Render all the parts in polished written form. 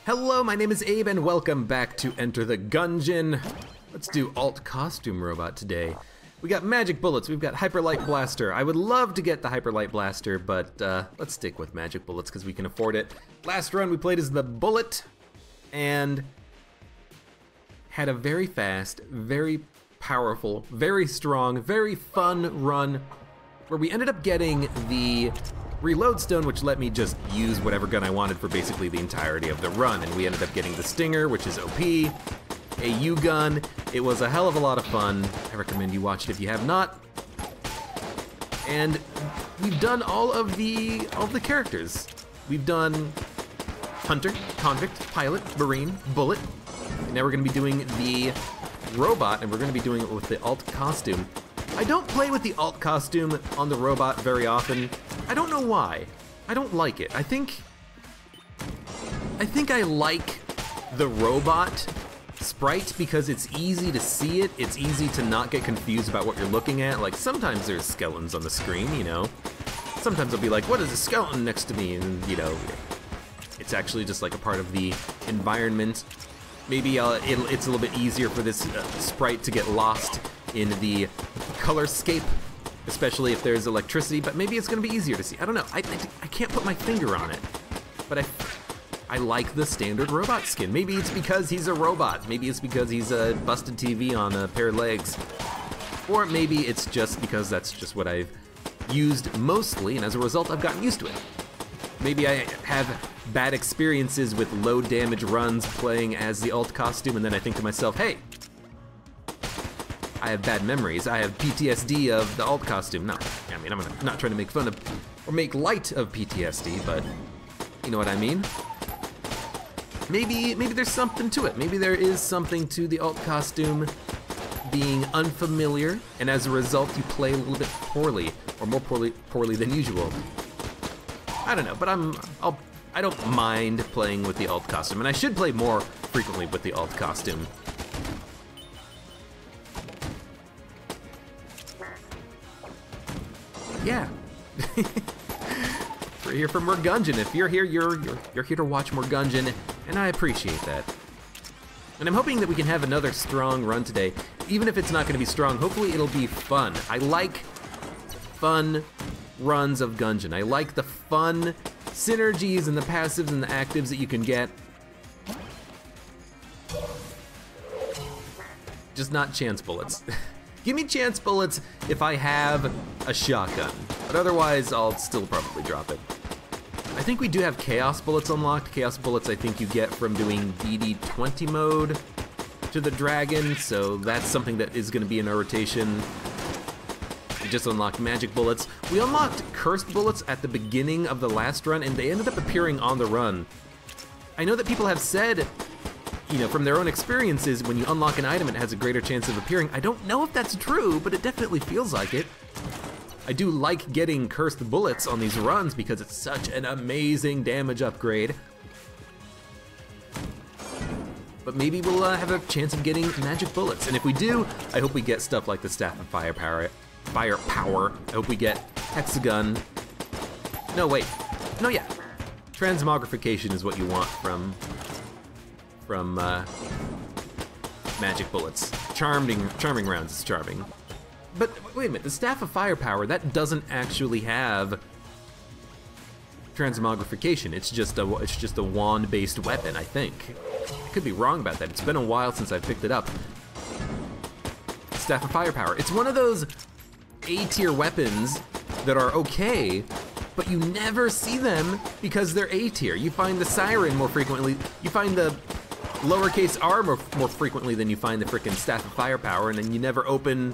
Hello, my name is Abe and welcome back to Enter the Gungeon. Let's do alt costume robot today. We got magic bullets, we've got hyper light blaster. I would love to get the hyper light blaster, but let's stick with magic bullets because we can afford it. Last run we played as the bullet and had a very fast, very powerful, very strong, very fun run where we ended up getting the reload stone, which let me just use whatever gun I wanted for basically the entirety of the run. And we ended up getting the stinger, which is OP, a U-gun. It was a hell of a lot of fun. I recommend you watch it if you have not. And we've done all of the characters. We've done Hunter, Convict, Pilot, Marine, Bullet. And now we're gonna be doing the robot, and we're gonna be doing it with the alt costume. I don't play with the alt costume on the robot very often. I don't know why. I don't like it. I think I like the robot sprite because it's easy to see it. It's easy to not get confused about what you're looking at. Like sometimes there's skeletons on the screen, you know. Sometimes I'll be like, what is a skeleton next to me? And you know, it's actually just like a part of the environment. Maybe it's a little bit easier for this sprite to get lost in the colorscape, especially if there's electricity, but maybe it's gonna be easier to see. I don't know, I can't put my finger on it, but I like the standard robot skin. Maybe it's because he's a robot, maybe it's because he's a busted TV on a pair of legs, or maybe it's just because that's just what I've used mostly, and as a result I've gotten used to it. Maybe I have bad experiences with low damage runs playing as the alt costume, and then I think to myself, hey, I have bad memories. I have PTSD of the alt costume. No, I mean, I'm not trying to make fun of or make light of PTSD, but you know what I mean? Maybe there's something to it. Maybe there is something to the alt costume being unfamiliar, and as a result, you play a little bit poorly, or more poorly than usual. I don't know, but I don't mind playing with the alt costume, and I should play more frequently with the alt costume. Yeah. We're here for more Gungeon. If you're here, you're here to watch more Gungeon, and I appreciate that. And I'm hoping that we can have another strong run today. Even if it's not gonna be strong, hopefully it'll be fun. I like fun runs of Gungeon. I like the fun synergies and the passives and the actives that you can get. Just not chance bullets. Give me chance bullets if I have a shotgun, but otherwise I'll still probably drop it. I think we do have chaos bullets unlocked. Chaos bullets I think you get from doing DD20 mode to the dragon, so that's something that is gonna be in our rotation. We just unlocked magic bullets. We unlocked cursed bullets at the beginning of the last run, and they ended up appearing on the run. I know that people have said, you know, from their own experiences, when you unlock an item, it has a greater chance of appearing. I don't know if that's true, but it definitely feels like it. I do like getting cursed bullets on these runs because it's such an amazing damage upgrade. But maybe we'll have a chance of getting magic bullets. And if we do, I hope we get stuff like the Staff of Firepower. I hope we get Hexagon. No, wait. No, yeah. Transmogrification is what you want from magic bullets. Charming rounds is charming. But wait a minute, the Staff of Firepower, that doesn't actually have transmogrification. It's just a wand-based weapon, I think. I could be wrong about that. It's been a while since I picked it up. Staff of Firepower. It's one of those A-tier weapons that are okay, but you never see them because they're A-tier. You find the Siren more frequently. You find the lowercase r more frequently than you find the frickin' Staff of Firepower, and then you never open,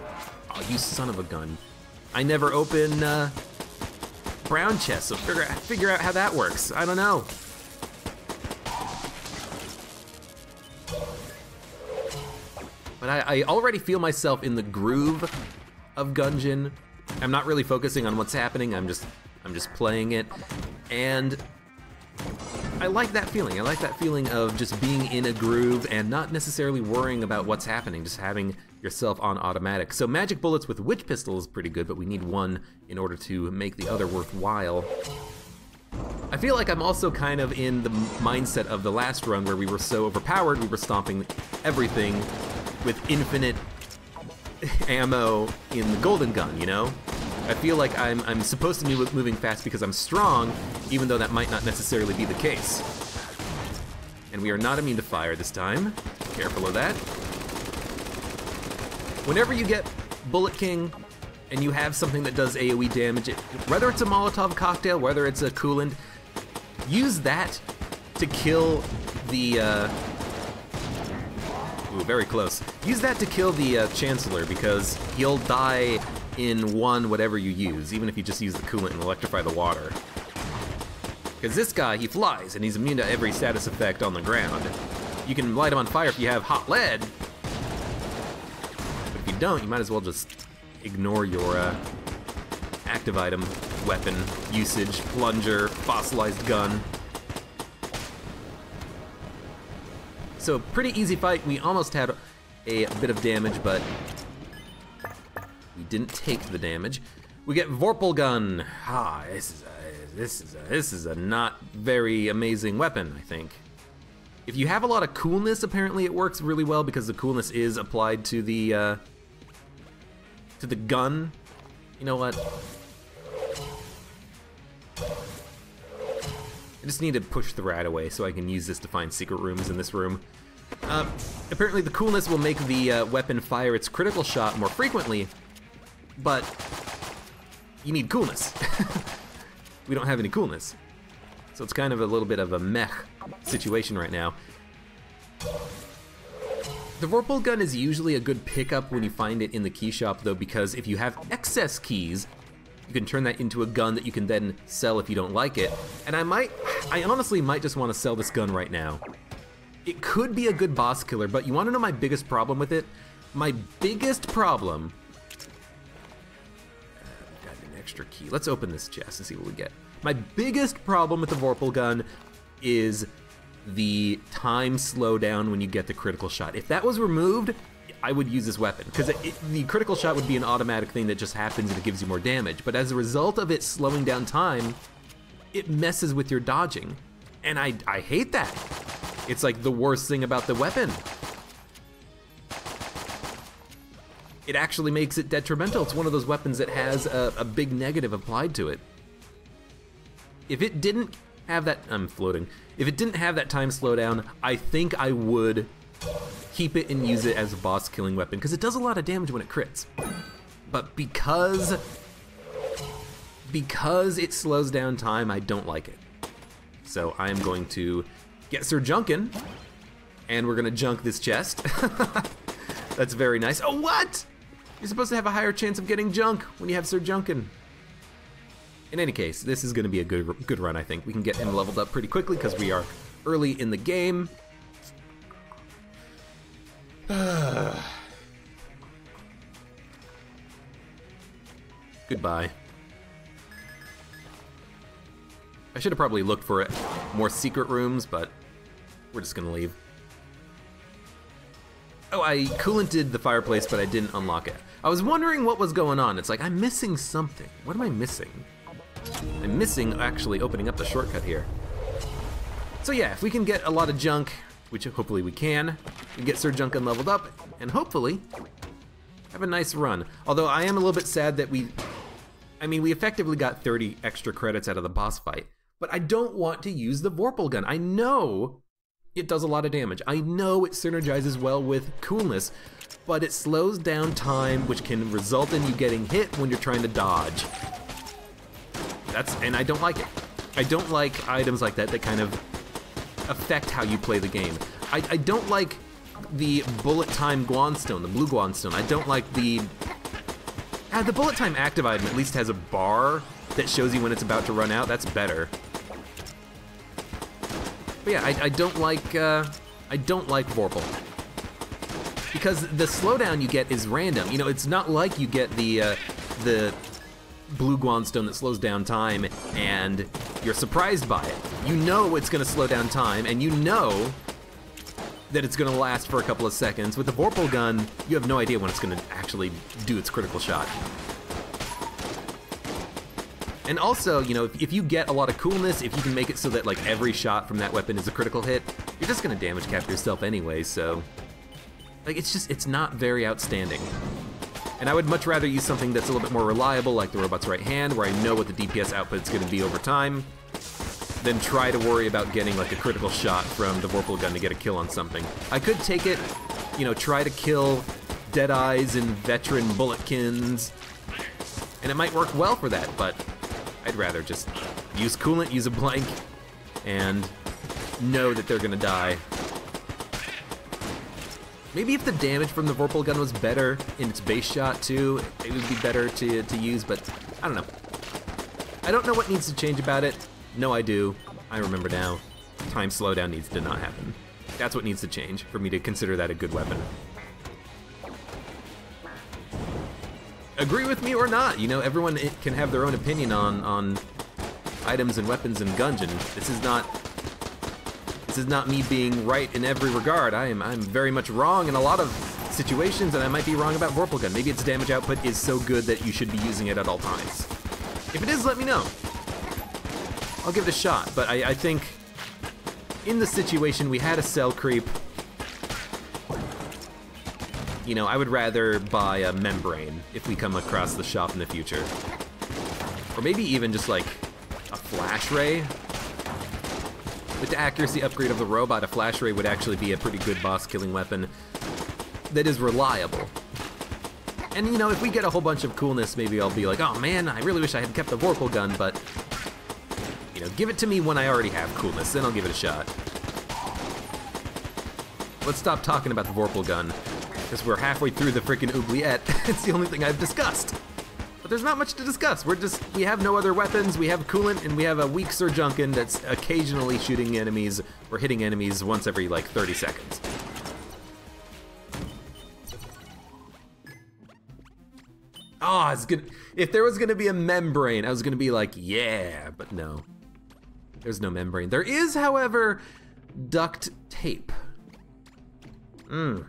oh, you son of a gun. I never open brown chests, so figure out how that works. I don't know. But I already feel myself in the groove of Gungeon. I'm not really focusing on what's happening, I'm just playing it, and I like that feeling. I like that feeling of just being in a groove and not necessarily worrying about what's happening, just having yourself on automatic. So magic bullets with witch pistol is pretty good, but we need one in order to make the other worthwhile. I I feel like I'm also kind of in the mindset of the last run where we were so overpowered, we were stomping everything with infinite ammo in the golden gun, you know? I feel like I'm supposed to be moving fast because I'm strong, even though that might not necessarily be the case. And we are not immune to fire this time. Careful of that. Whenever you get Bullet King and you have something that does AoE damage, whether it's a Molotov cocktail, whether it's a coolant, use that to kill the, ooh, very close. Use that to kill the Chancellor, because he'll die in one whatever you use, even if you just use the coolant and electrify the water. Because this guy, he flies, and he's immune to every status effect on the ground. You can light him on fire if you have hot lead, but if you don't, you might as well just ignore your active item, weapon, usage, plunger, fossilized gun. So pretty easy fight. We almost had a bit of damage, but we didn't take the damage. We get Vorpal Gun. Ah, this is a not very amazing weapon, I think. If you have a lot of coolness, apparently it works really well because the coolness is applied to the gun. You know what? I just need to push the rat away so I can use this to find secret rooms in this room. Apparently the coolness will make the weapon fire its critical shot more frequently, but you need coolness. We don't have any coolness. So it's kind of a little bit of a meh situation right now. The Vorpal Gun is usually a good pickup when you find it in the key shop, though, because if you have excess keys, you can turn that into a gun that you can then sell if you don't like it. And I honestly might just want to sell this gun right now. It could be a good boss killer, but you want to know my biggest problem with it? My biggest problem... got an extra key. Let's open this chest and see what we get. My biggest problem with the Vorpal Gun is the time slowdown when you get the critical shot. If that was removed, I would use this weapon, because the critical shot would be an automatic thing that just happens and it gives you more damage. But as a result of it slowing down time, it messes with your dodging. And I hate that. It's like the worst thing about the weapon. It actually makes it detrimental. It's one of those weapons that has a big negative applied to it. If it didn't have that, I'm floating. If it didn't have that time slowdown, I think I would keep it and use it as a boss killing weapon, because it does a lot of damage when it crits. But because it slows down time, I don't like it. So I am going to get Sir Junkin, and we're gonna junk this chest. That's very nice. Oh, what? You're supposed to have a higher chance of getting junk when you have Sir Junkin. In any case, this is gonna be a good run, I think. We can get him leveled up pretty quickly because we are early in the game. Goodbye. I should have probably looked for more secret rooms, but we're just gonna leave. Oh, I coolanted the fireplace, but I didn't unlock it. I was wondering what was going on. It's like, I'm missing something. What am I missing? I'm missing actually opening up the shortcut here. So yeah, if we can get a lot of junk, which hopefully we can get Sir Junkin leveled up, and hopefully have a nice run. Although I am a little bit sad that we effectively got 30 extra credits out of the boss fight, but I don't want to use the Vorpal Gun. I know it does a lot of damage. I know it synergizes well with coolness, but it slows down time, which can result in you getting hit when you're trying to dodge. And I don't like it. I don't like items like that that kind of affect how you play the game. I don't like the bullet time Guanstone, the blue Guanstone. I don't like the bullet time active item at least has a bar that shows you when it's about to run out. That's better. But yeah, I don't like Vorpal, because the slowdown you get is random. You know, it's not like you get the blue Guanstone that slows down time and you're surprised by it. You know it's gonna slow down time, and you know that it's gonna last for a couple of seconds. With the Vorpal Gun, you have no idea when it's gonna actually do its critical shot. And also, you know, if you get a lot of coolness, if you can make it so that like every shot from that weapon is a critical hit, you're just gonna damage cap yourself anyway, so like it's not very outstanding. And I would much rather use something that's a little bit more reliable, like the robot's right hand, where I know what the DPS output is gonna be over time, than try to worry about getting like a critical shot from the Vorpal gun to get a kill on something. I could take it, you know, try to kill Deadeyes and veteran Bulletkins, and it might work well for that, but I'd rather just use coolant, use a blank, and know that they're gonna die. Maybe if the damage from the Vorpal gun was better in its base shot too, it would be better to use, but I don't know. I don't know what needs to change about it. No, I do. I remember now. Time slowdown needs to not happen. That's what needs to change for me to consider that a good weapon. Agree with me or not, you know, everyone can have their own opinion on items and weapons in Gungeon. This is not me being right in every regard. I'm very much wrong in a lot of situations, and I might be wrong about Vorpal gun. Maybe its damage output is so good that you should be using it at all times. If it is, let me know. I'll give it a shot, but I think in the situation we had a cell creep. You know, I would rather buy a membrane if we come across the shop in the future. Or maybe even just like a flash ray. With the accuracy upgrade of the robot, a flash ray would actually be a pretty good boss killing weapon that is reliable. And you know, if we get a whole bunch of coolness, maybe I'll be like, oh man, I really wish I had kept the Vorpal gun, but you know, give it to me when I already have coolness, then I'll give it a shot. Let's stop talking about the Vorpal gun, because we're halfway through the frickin' oubliette. It's the only thing I've discussed. But there's not much to discuss. We have no other weapons, we have coolant, and we have a weak Sir Junkin that's occasionally shooting enemies or hitting enemies once every like 30 seconds. Oh, it's good. If there was gonna be a membrane, I was gonna be like, yeah, but no. There's no membrane. There is, however, duct tape. I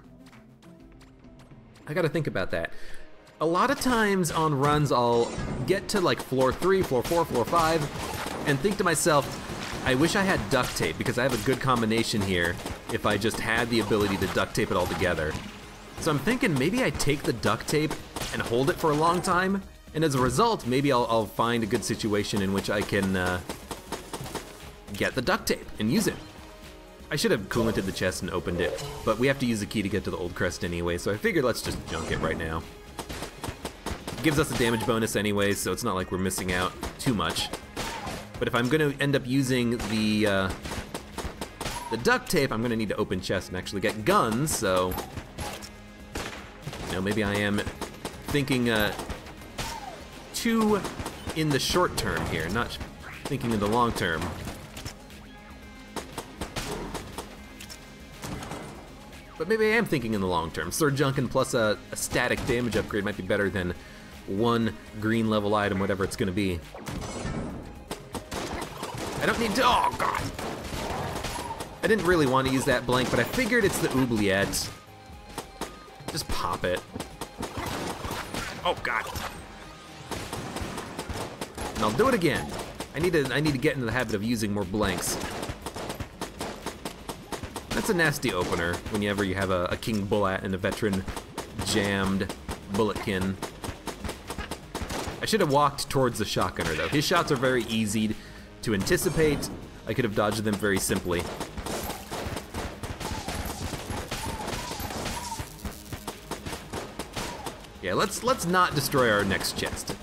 gotta think about that. A lot of times on runs, I'll get to like floor 3, floor 4, floor 5, and think to myself, I wish I had duct tape because I have a good combination here if I just had the ability to duct tape it all together. So I'm thinking maybe I take the duct tape and hold it for a long time, and as a result, maybe I'll find a good situation in which I can get the duct tape and use it. I should have coolanted the chest and opened it, but we have to use the key to get to the old crest anyway, so I figured let's just junk it right now. It gives us a damage bonus anyway, so it's not like we're missing out too much. But if I'm gonna end up using the duct tape, I'm gonna need to open chests and actually get guns, so you know, maybe I am thinking too in the short term here, not thinking in the long term. But maybe I am thinking in the long term. Sir Junkin plus a static damage upgrade might be better than one green level item, whatever it's gonna be. I don't need to, oh god! I didn't really want to use that blank, but I figured it's the oubliette. Just pop it. Oh god. And I'll do it again. I need to get into the habit of using more blanks. That's a nasty opener whenever you have a King Bullet and a veteran jammed Bulletkin. I should have walked towards the shotgunner though. His shots are very easy to anticipate. I could have dodged them very simply. Yeah, let's not destroy our next chest.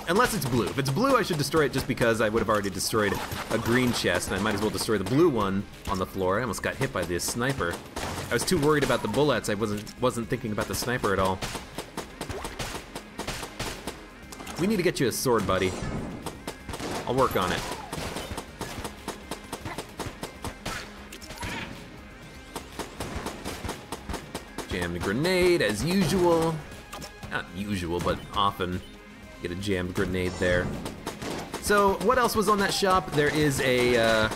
Unless it's blue. If it's blue, I should destroy it just because I would have already destroyed a green chest, and I might as well destroy the blue one on the floor. I almost got hit by this sniper. I was too worried about the bullets, I wasn't thinking about the sniper at all. We need to get you a sword, buddy. I'll work on it. Jammed grenade, as usual. Not usual, but often. Get a jammed grenade there. So, what else was on that shop? There is a,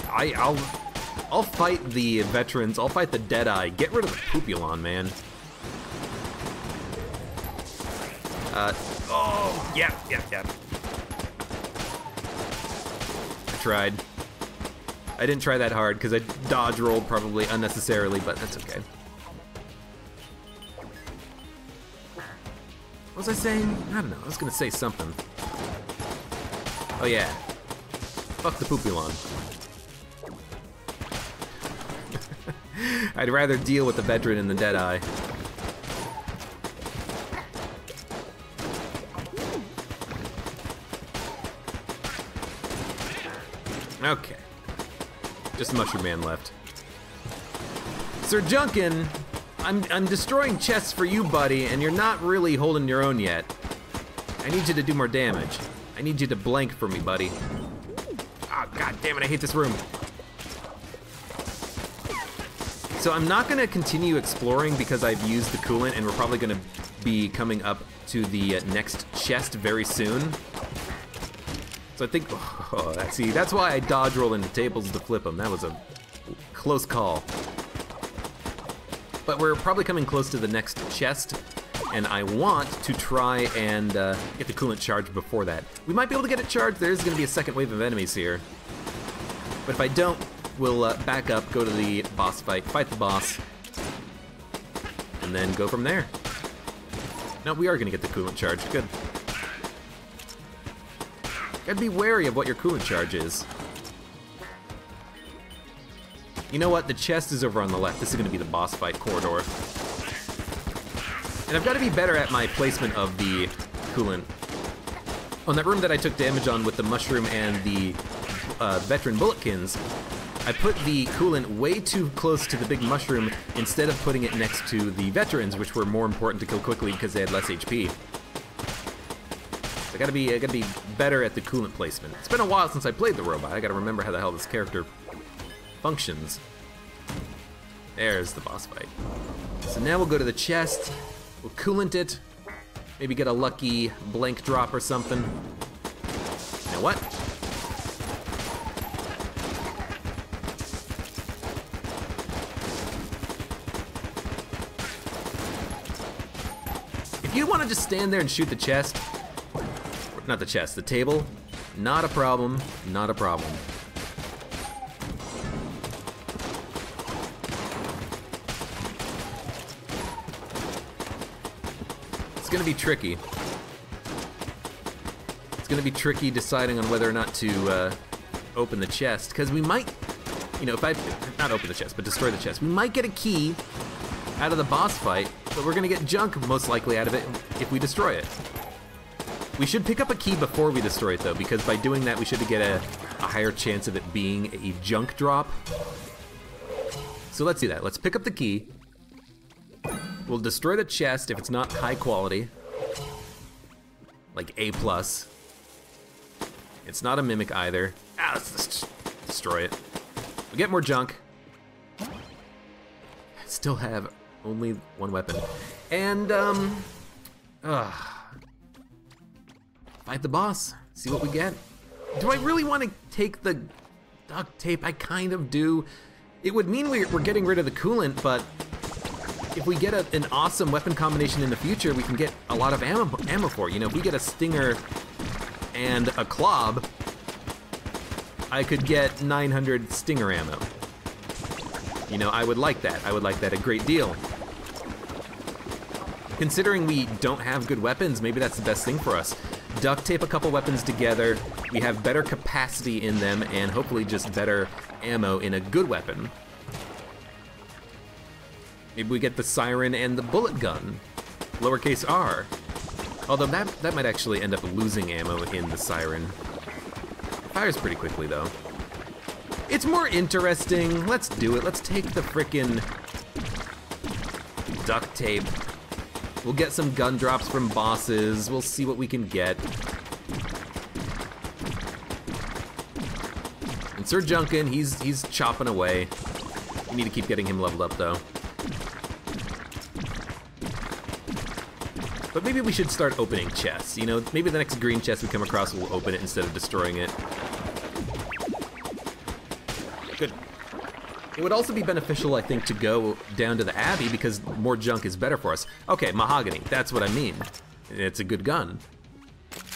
I'll fight the veterans, I'll fight the Deadeye. Get rid of the Pupulon, man. Oh, yeah. I tried. I didn't try that hard because I dodge rolled probably unnecessarily, but that's okay. What was I saying? I don't know. I was gonna say something. Oh yeah. Fuck the Poopulon. I'd rather deal with the veteran in the Deadeye. Okay. Just Mushroom Man left. Sir Junkin, I'm destroying chests for you, buddy, and you're not really holding your own yet. I need you to do more damage. I need you to blank for me, buddy. Oh, god damn it, I hate this room. So I'm not gonna continue exploring because I've used the coolant and we're probably gonna be coming up to the next chest very soon. So I think, see, that's why I dodge roll into tables to flip them. That was a close call. But we're probably coming close to the next chest, and I want to try and get the coolant charged before that. We might be able to get it charged. There's gonna be a second wave of enemies here. But if I don't, we'll back up, go to the boss fight the boss, and then go from there. No, we are gonna get the coolant charged, good. Gotta be wary of what your coolant charge is. You know what? The chest is over on the left. This is gonna be the boss fight corridor. And I've gotta be better at my placement of the coolant. On that room that I took damage on with the mushroom and the veteran bulletkins, I put the coolant way too close to the big mushroom instead of putting it next to the veterans, which were more important to kill quickly because they had less HP. I gotta be better at the coolant placement. It's been a while since I played the robot. I gotta remember how the hell this character functions. There's the boss fight. So now we'll go to the chest. We'll coolant it. Maybe get a lucky blank drop or something. You know what? If you want to just stand there and shoot the chest, not the chest, the table, not a problem, not a problem. It's gonna be tricky. It's gonna be tricky deciding on whether or not to open the chest, because we might, you know, if I, not open the chest, but destroy the chest, we might get a key out of the boss fight, but we're gonna get junk most likely out of it if we destroy it. We should pick up a key before we destroy it though, because by doing that we should get a higher chance of it being a junk drop. So let's do that. Let's pick up the key. We'll destroy the chest if it's not high quality, like A+. It's not a mimic either. Ah, let's just destroy it. We get more junk. Still have only one weapon. And, fight the boss, see what we get. Do I really want to take the duct tape? I kind of do. It would mean we're getting rid of the coolant, but if we get an awesome weapon combination in the future, we can get a lot of ammo for. You know, if we get a stinger and a clob, I could get 900 stinger ammo. You know, I would like that. I would like that a great deal. Considering we don't have good weapons, maybe that's the best thing for us. Duct tape a couple weapons together, we have better capacity in them, and hopefully just better ammo in a good weapon. Maybe we get the siren and the bullet gun, lowercase r. Although that might actually end up losing ammo in the siren. It fires pretty quickly though. It's more interesting, let's do it. Let's take the frickin' duct tape. We'll get some gun drops from bosses. We'll see what we can get. And Sir Junkin, he's chopping away. We need to keep getting him leveled up though. But maybe we should start opening chests. You know, maybe the next green chest we come across, we'll open it instead of destroying it. Good. It would also be beneficial, I think, to go down to the Abbey because more junk is better for us. Okay, mahogany, that's what I mean. It's a good gun.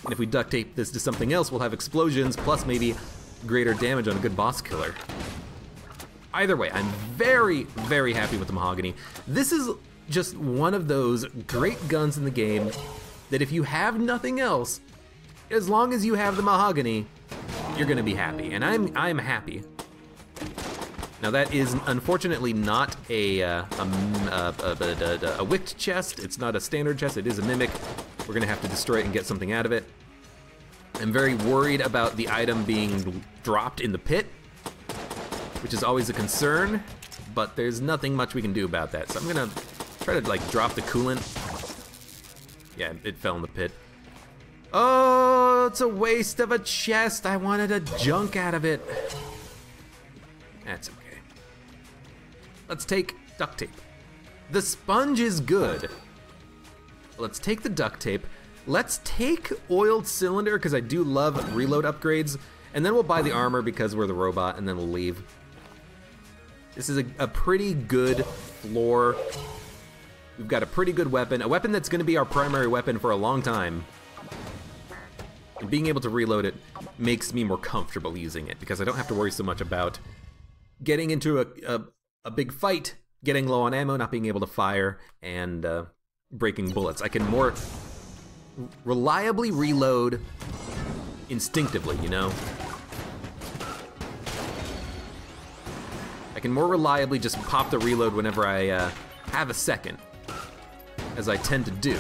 And if we duct tape this to something else, we'll have explosions, plus maybe greater damage on a good boss killer. Either way, I'm very, very happy with the mahogany. This is just one of those great guns in the game that if you have nothing else, as long as you have the mahogany, you're gonna be happy, and I'm happy. Now that is unfortunately not a wicked chest. It's not a standard chest. It is a mimic. We're gonna have to destroy it and get something out of it. I'm very worried about the item being dropped in the pit, which is always a concern, but there's nothing much we can do about that. So I'm gonna try to like drop the coolant. Yeah, it fell in the pit. Oh, it's a waste of a chest. I wanted a junk out of it. That's okay. Let's take duct tape. The sponge is good. Let's take the duct tape. Let's take oiled cylinder, because I do love reload upgrades, and then we'll buy the armor because we're the robot, and then we'll leave. This is a pretty good floor. We've got a pretty good weapon, a weapon that's gonna be our primary weapon for a long time. And being able to reload it makes me more comfortable using it, because I don't have to worry so much about getting into a big fight, getting low on ammo, not being able to fire, and breaking bullets. I can more reliably reload instinctively, you know? I can more reliably just pop the reload whenever I have a second, as I tend to do.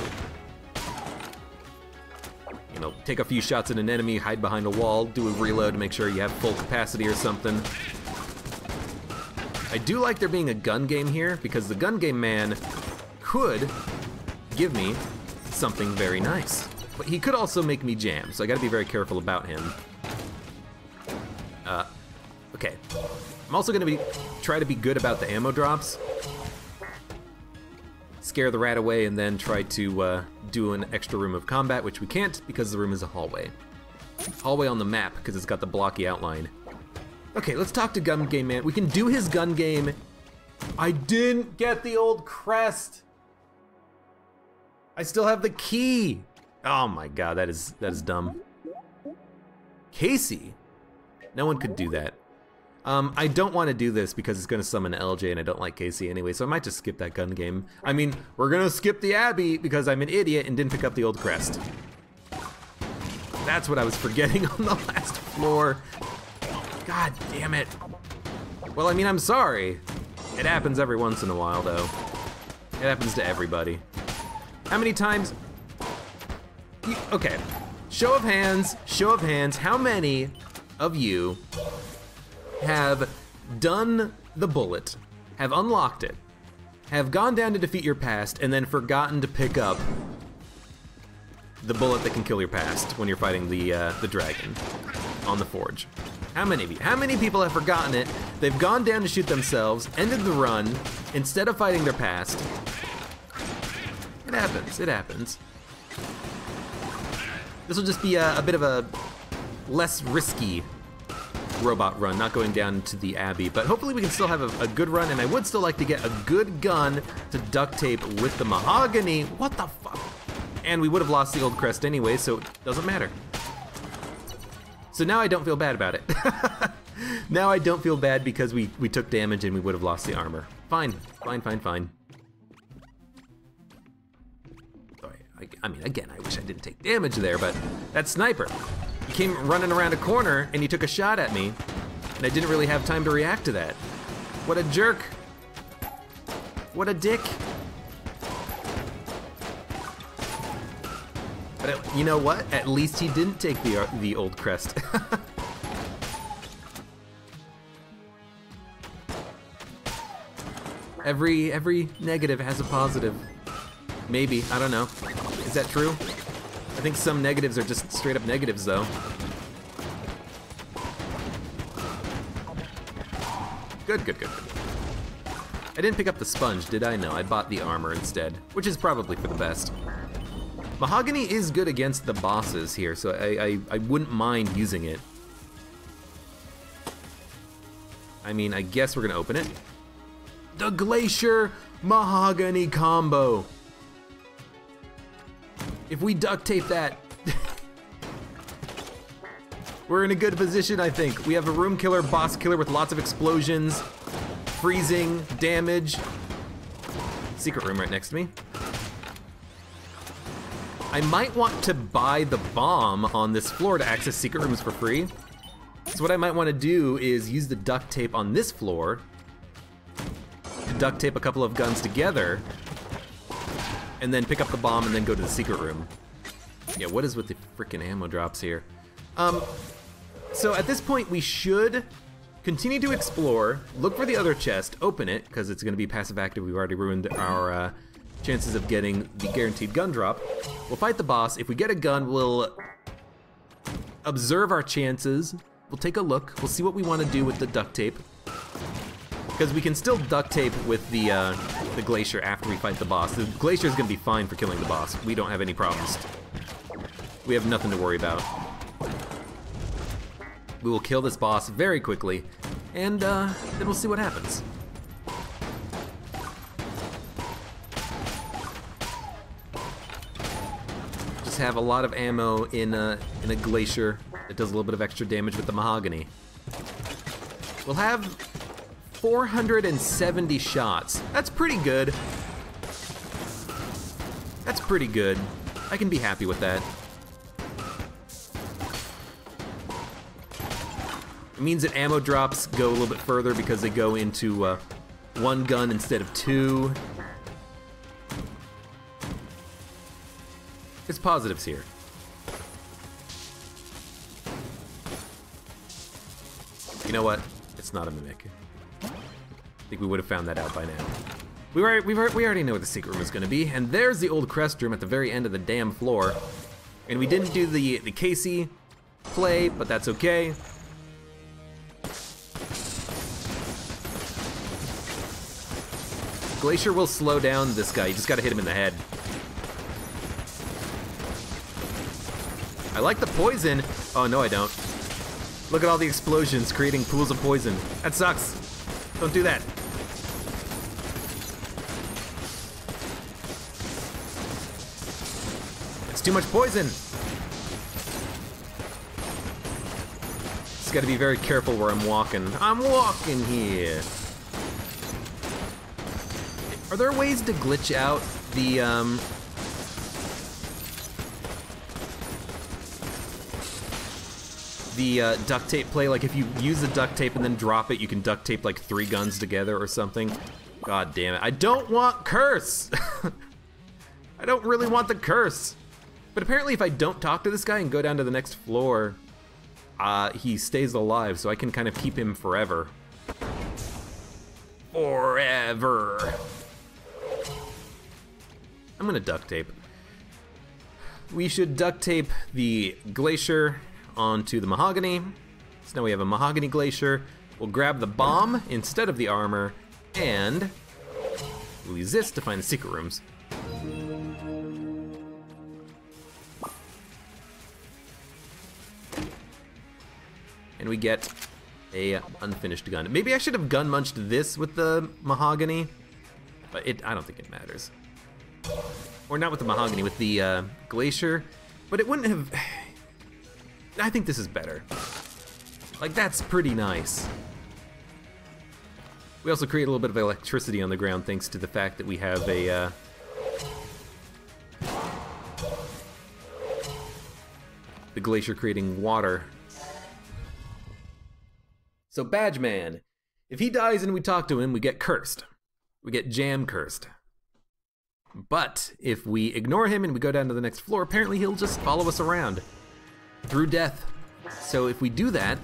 You know, take a few shots at an enemy, hide behind a wall, do a reload to make sure you have full capacity or something. I do like there being a gun game here, because the gun game man could give me something very nice. But he could also make me jam, so I gotta be very careful about him. Okay. I'm also gonna try to be good about the ammo drops. Scare the rat away and then try to do an extra room of combat, which we can't because the room is a hallway. Hallway on the map, because it's got the blocky outline. Okay, let's talk to Gun Game Man. We can do his gun game. I didn't get the old crest. I still have the key. Oh my god, that is dumb. Casey? No one could do that. I don't want to do this because it's going to summon LJ and I don't like Casey anyway, so I might just skip that gun game. I mean, we're going to skip the Abbey because I'm an idiot and didn't pick up the old crest. That's what I was forgetting on the last floor. God damn it. Well, I mean, I'm sorry. It happens every once in a while, though. It happens to everybody. How many times? Okay, show of hands, how many of you have done the bullet, have unlocked it, have gone down to defeat your past, and then forgotten to pick up the bullet that can kill your past when you're fighting the dragon on the forge? How many of you? How many people have forgotten it? They've gone down to shoot themselves, ended the run, instead of fighting their past. It happens, it happens. This will just be a bit of a less risky robot run, not going down to the Abbey, but hopefully we can still have a good run, and I would still like to get a good gun to duct tape with the mahogany. What the fuck? And we would have lost the old crest anyway, so it doesn't matter. So now I don't feel bad about it. Now I don't feel bad because we took damage and we would have lost the armor. Fine, fine, fine, fine. Sorry, I mean, again, I wish I didn't take damage there, but that sniper, he came running around a corner and he took a shot at me, and I didn't really have time to react to that. What a jerk. What a dick. But you know what? At least he didn't take the old crest. Every negative has a positive. Maybe, I don't know. Is that true? I think some negatives are just straight up negatives though. Good, good, good, good. I didn't pick up the sponge, did I? No, I bought the armor instead, which is probably for the best. Mahogany is good against the bosses here, so I wouldn't mind using it. I mean, I guess we're gonna open it. The Glacier Mahogany combo. If we duct tape that, We're in a good position, I think. We have a room killer, boss killer with lots of explosions, freezing, damage. Secret room right next to me. I might want to buy the bomb on this floor to access secret rooms for free. So what I might want to do is use the duct tape on this floor to duct tape a couple of guns together and then pick up the bomb and then go to the secret room. Yeah, what is with the freaking ammo drops here? So at this point we should continue to explore, look for the other chest, open it, because it's going to be passive active. We've already ruined our chances of getting the guaranteed gun drop. We'll fight the boss. If we get a gun, we'll observe our chances. We'll take a look. We'll see what we want to do with the duct tape. Because we can still duct tape with the glacier after we fight the boss. The glacier is going to be fine for killing the boss. We don't have any problems. We have nothing to worry about. We will kill this boss very quickly, and then we'll see what happens. Just have a lot of ammo in a glacier that does a little bit of extra damage with the mahogany. We'll have 470 shots. That's pretty good. That's pretty good. I can be happy with that. It means that ammo drops go a little bit further because they go into one gun instead of two. There's positives here. You know what? It's not a mimic. I think we would have found that out by now. We already know where the secret room is going to be, and there's the old crest room at the very end of the damn floor. And we didn't do the Casey play, but that's okay. Glacier will slow down this guy. You just gotta hit him in the head. I like the poison. Oh, no, I don't. Look at all the explosions creating pools of poison. That sucks. Don't do that. It's too much poison. Just gotta be very careful where I'm walking. I'm walking here. Are there ways to glitch out the duct tape play? Like if you use the duct tape and then drop it, you can duct tape like 3 guns together or something. God damn it. I don't want curse! I don't really want the curse. But apparently if I don't talk to this guy and go down to the next floor, he stays alive, so I can kind of keep him forever. Forever. I'm gonna duct tape. We should duct tape the glacier onto the mahogany. So now we have a mahogany glacier. We'll grab the bomb instead of the armor, and we'll use this to find the secret rooms. And we get a unfinished gun. Maybe I should have gun munched this with the mahogany, but I don't think it matters. Or not with the mahogany, with the glacier, but it wouldn't have. I think this is better. Like, that's pretty nice. We also create a little bit of electricity on the ground thanks to the fact that we have a the glacier creating water. So Badge Man, if he dies and we talk to him, we get cursed. We get jam cursed. But if we ignore him and we go down to the next floor, apparently he'll just follow us around through death. So if we do that,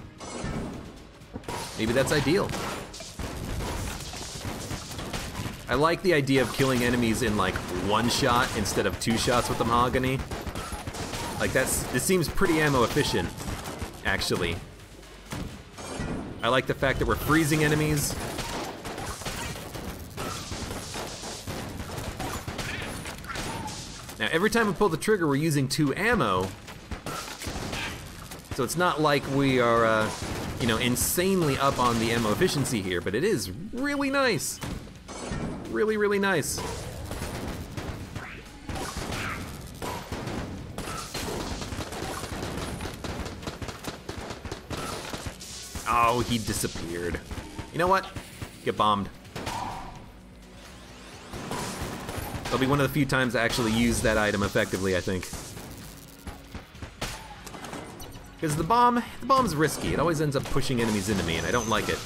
maybe that's ideal. I like the idea of killing enemies in like 1 shot instead of 2 shots with the mahogany. Like this seems pretty ammo efficient, actually. I like the fact that we're freezing enemies. Now, every time we pull the trigger, we're using 2 ammo. So it's not like we are, you know, insanely up on the ammo efficiency here, but it is really nice. Really, really nice. Oh, he disappeared. You know what? Get bombed. That'll be one of the few times I actually use that item effectively, I think. Because the bomb's risky. It always ends up pushing enemies into me, and I don't like it.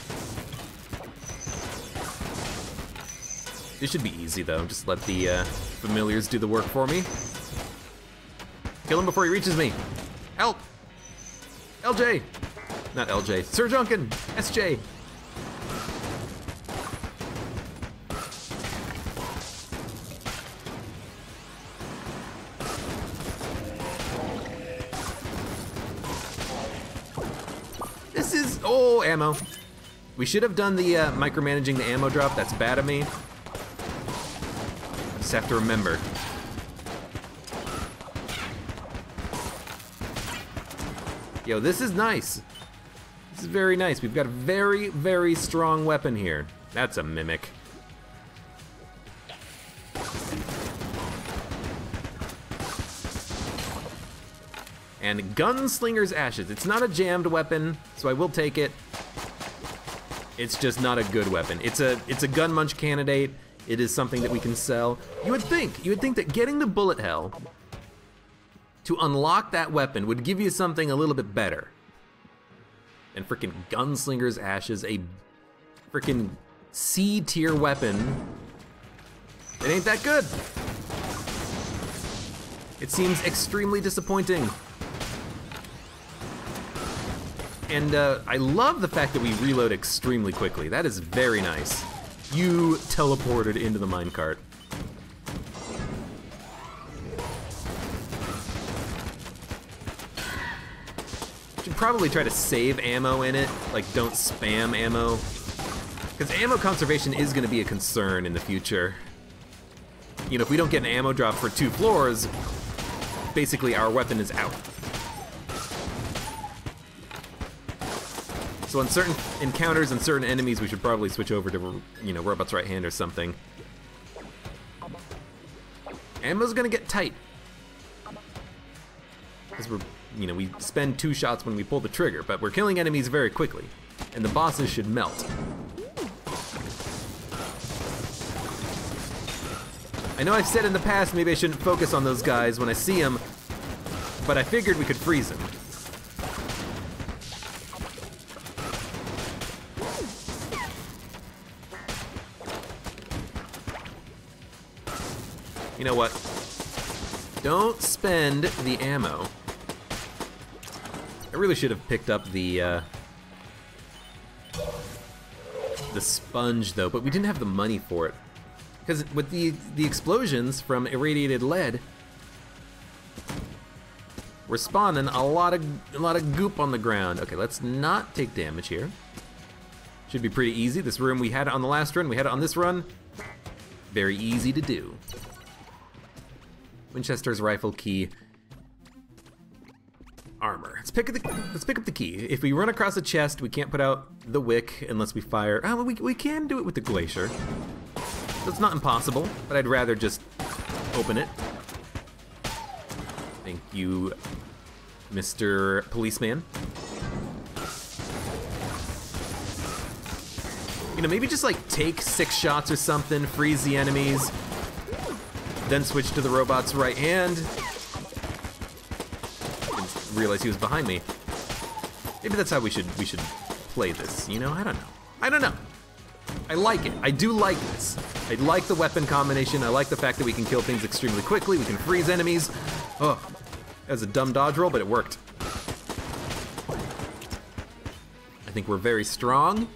This should be easy, though. Just let the familiars do the work for me. Kill him before he reaches me. Help! LJ! Not LJ. Sir Junkin! SJ! This is... Oh, ammo. We should have done the micromanaging the ammo drop. That's bad of me. I just have to remember. Yo, this is nice. This is very nice. We've got a very, very strong weapon here. That's a mimic. And Gunslinger's Ashes. It's not a jammed weapon, so I will take it. It's just not a good weapon. It's a gun munch candidate. It is something that we can sell. You would think that getting the bullet hell to unlock that weapon would give you something a little bit better. And frickin' Gunslinger's Ashes, a frickin' C tier weapon. It ain't that good. It seems extremely disappointing. And I love the fact that we reload extremely quickly. That is very nice. You teleported into the minecart. Should probably try to save ammo in it, like don't spam ammo. Because ammo conservation is gonna be a concern in the future. You know, if we don't get an ammo drop for 2 floors, basically our weapon is out. So on certain encounters and certain enemies, we should probably switch over to, you know, Robot's Right Hand or something. Ammo's gonna get tight. Because we spend 2 shots when we pull the trigger, but we're killing enemies very quickly. And the bosses should melt. I know I've said in the past maybe I shouldn't focus on those guys when I see them, but I figured we could freeze them. You know what? Don't spend the ammo. I really should have picked up the sponge though, but we didn't have the money for it. Because with the explosions from irradiated lead, we're spawning a lot of goop on the ground. Okay, let's not take damage here. Should be pretty easy. This room, we had it on the last run, we had it on this run. Very easy to do. Winchester's rifle key. Armor. Let's pick up the key. If we run across a chest, we can't put out the wick unless we fire. Oh, we can do it with the glacier. So it's not impossible, but I'd rather just open it. Thank you, Mr. Policeman. You know, maybe just like take 6 shots or something, freeze the enemies, then switch to the robot's right hand. And realize he was behind me. Maybe that's how we should play this, you know? I don't know. I like it. I do like this. I like the weapon combination. I like the fact that we can kill things extremely quickly. We can freeze enemies. Oh, that was a dumb dodge roll, but it worked. I think we're very strong.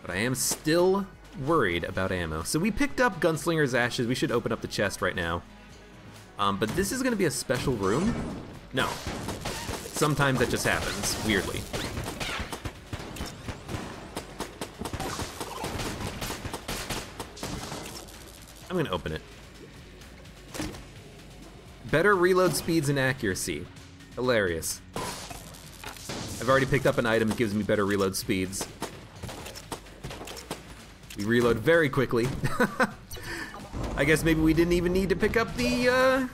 But I am still worried about ammo. So we picked up Gunslinger's Ashes. We should open up the chest right now. But this is gonna be a special room? No. Sometimes that just happens, weirdly. I'm gonna open it. Better reload speeds and accuracy. Hilarious. I've already picked up an item that gives me better reload speeds. We reload very quickly. I guess maybe we didn't even need to pick up the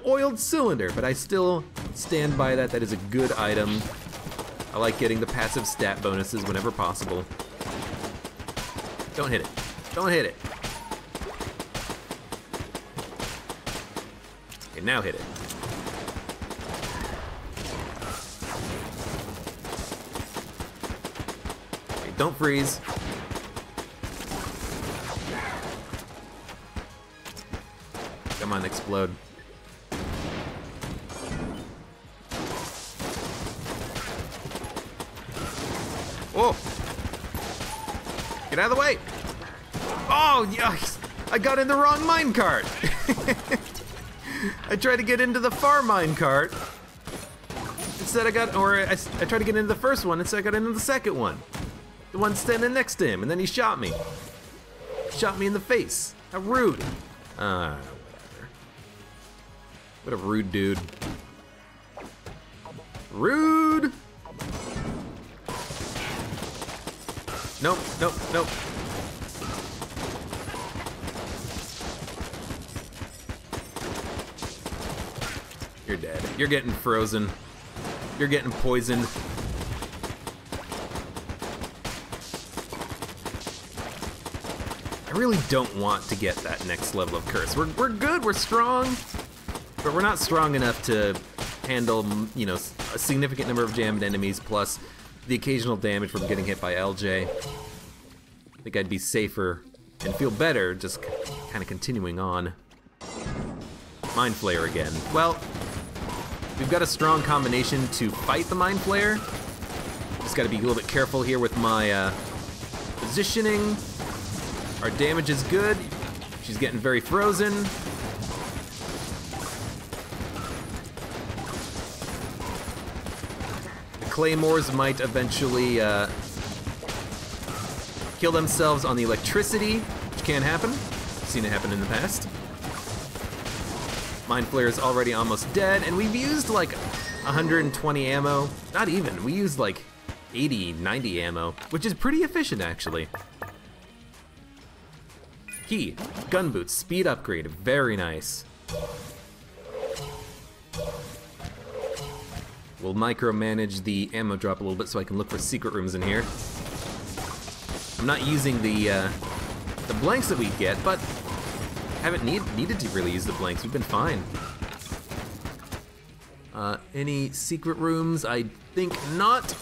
oiled cylinder, but I still stand by that. That is a good item. I like getting the passive stat bonuses whenever possible. Don't hit it. Don't hit it. Okay, now hit it. Okay, don't freeze. Come on, explode. Whoa! Get out of the way! Oh, yes! I got in the wrong minecart! I tried to get into the far minecart. Instead I tried to get into the first one, instead I got into the second one. The one standing next to him, and then he shot me. Shot me in the face. How rude. Whatever. What a rude dude. Rude! Nope, nope, nope. You're dead. You're getting frozen. You're getting poisoned. I really don't want to get that next level of curse. We're good, we're strong, but we're not strong enough to handle, you know, a significant number of jammed enemies plus the occasional damage from getting hit by LJ. I think I'd be safer and feel better just kind of continuing on. Mind Flayer again. Well, we've got a strong combination to fight the Mind Flayer. Just gotta be a little bit careful here with my positioning. Our damage is good. She's getting very frozen. The Claymores might eventually kill themselves on the electricity, which can happen. I've seen it happen in the past. Mind Flayer is already almost dead, and we've used like 120 ammo. Not even, we used like 80, 90 ammo, which is pretty efficient actually. Key, gun boots, speed upgrade, very nice. We'll micromanage the ammo drop a little bit so I can look for secret rooms in here. I'm not using the blanks that we get, but haven't needed to really use the blanks. We've been fine. Any secret rooms? I think not.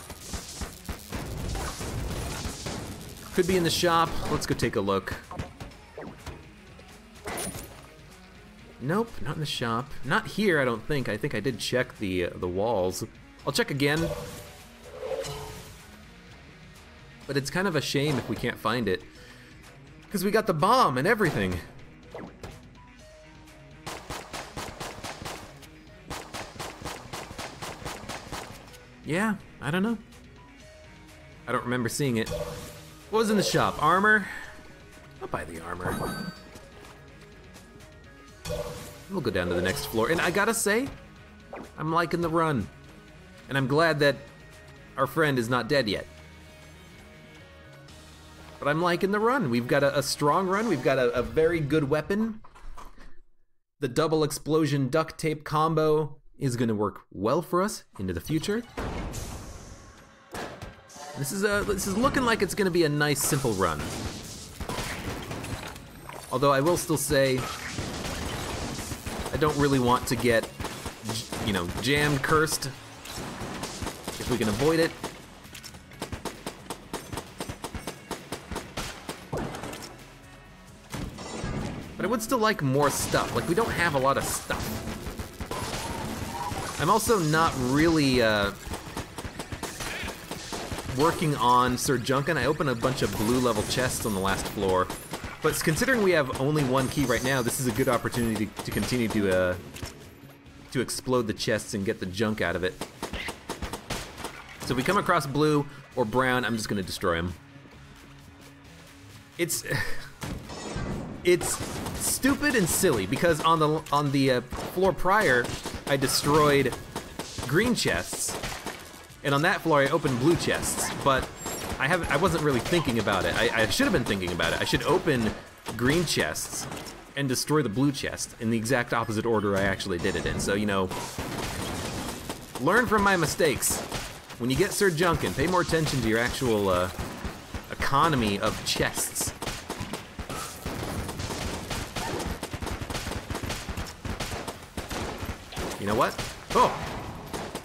Could be in the shop. Let's go take a look. Nope, not in the shop. Not here, I don't think. I think I did check the walls. I'll check again. But it's kind of a shame if we can't find it, because we got the bomb and everything. Yeah, I don't know. I don't remember seeing it. What was in the shop? Armor? I'll buy the armor. We'll go down to the next floor, and I gotta say, I'm liking the run. And I'm glad that our friend is not dead yet. But I'm liking the run. We've got a strong run, we've got a very good weapon. The double explosion duct tape combo is gonna work well for us into the future. This is looking like it's gonna be a nice, simple run. Although I will still say, I don't really want to get, you know, jammed, cursed, if we can avoid it. But I would still like more stuff. Like, we don't have a lot of stuff. I'm also not really working on Sir Junkin. I opened a bunch of blue level chests on the last floor. But considering we have only one key right now, this is a good opportunity to continue to explode the chests and get the junk out of it. So if we come across blue or brown, I'm just gonna destroy them. It's stupid and silly because on the floor prior, I destroyed green chests, and on that floor I opened blue chests. But I wasn't really thinking about it. I should have been thinking about it. I should open green chests and destroy the blue chest in the exact opposite order I actually did it in. So, you know, learn from my mistakes. When you get Sir Junkin, pay more attention to your actual economy of chests. You know what? Oh!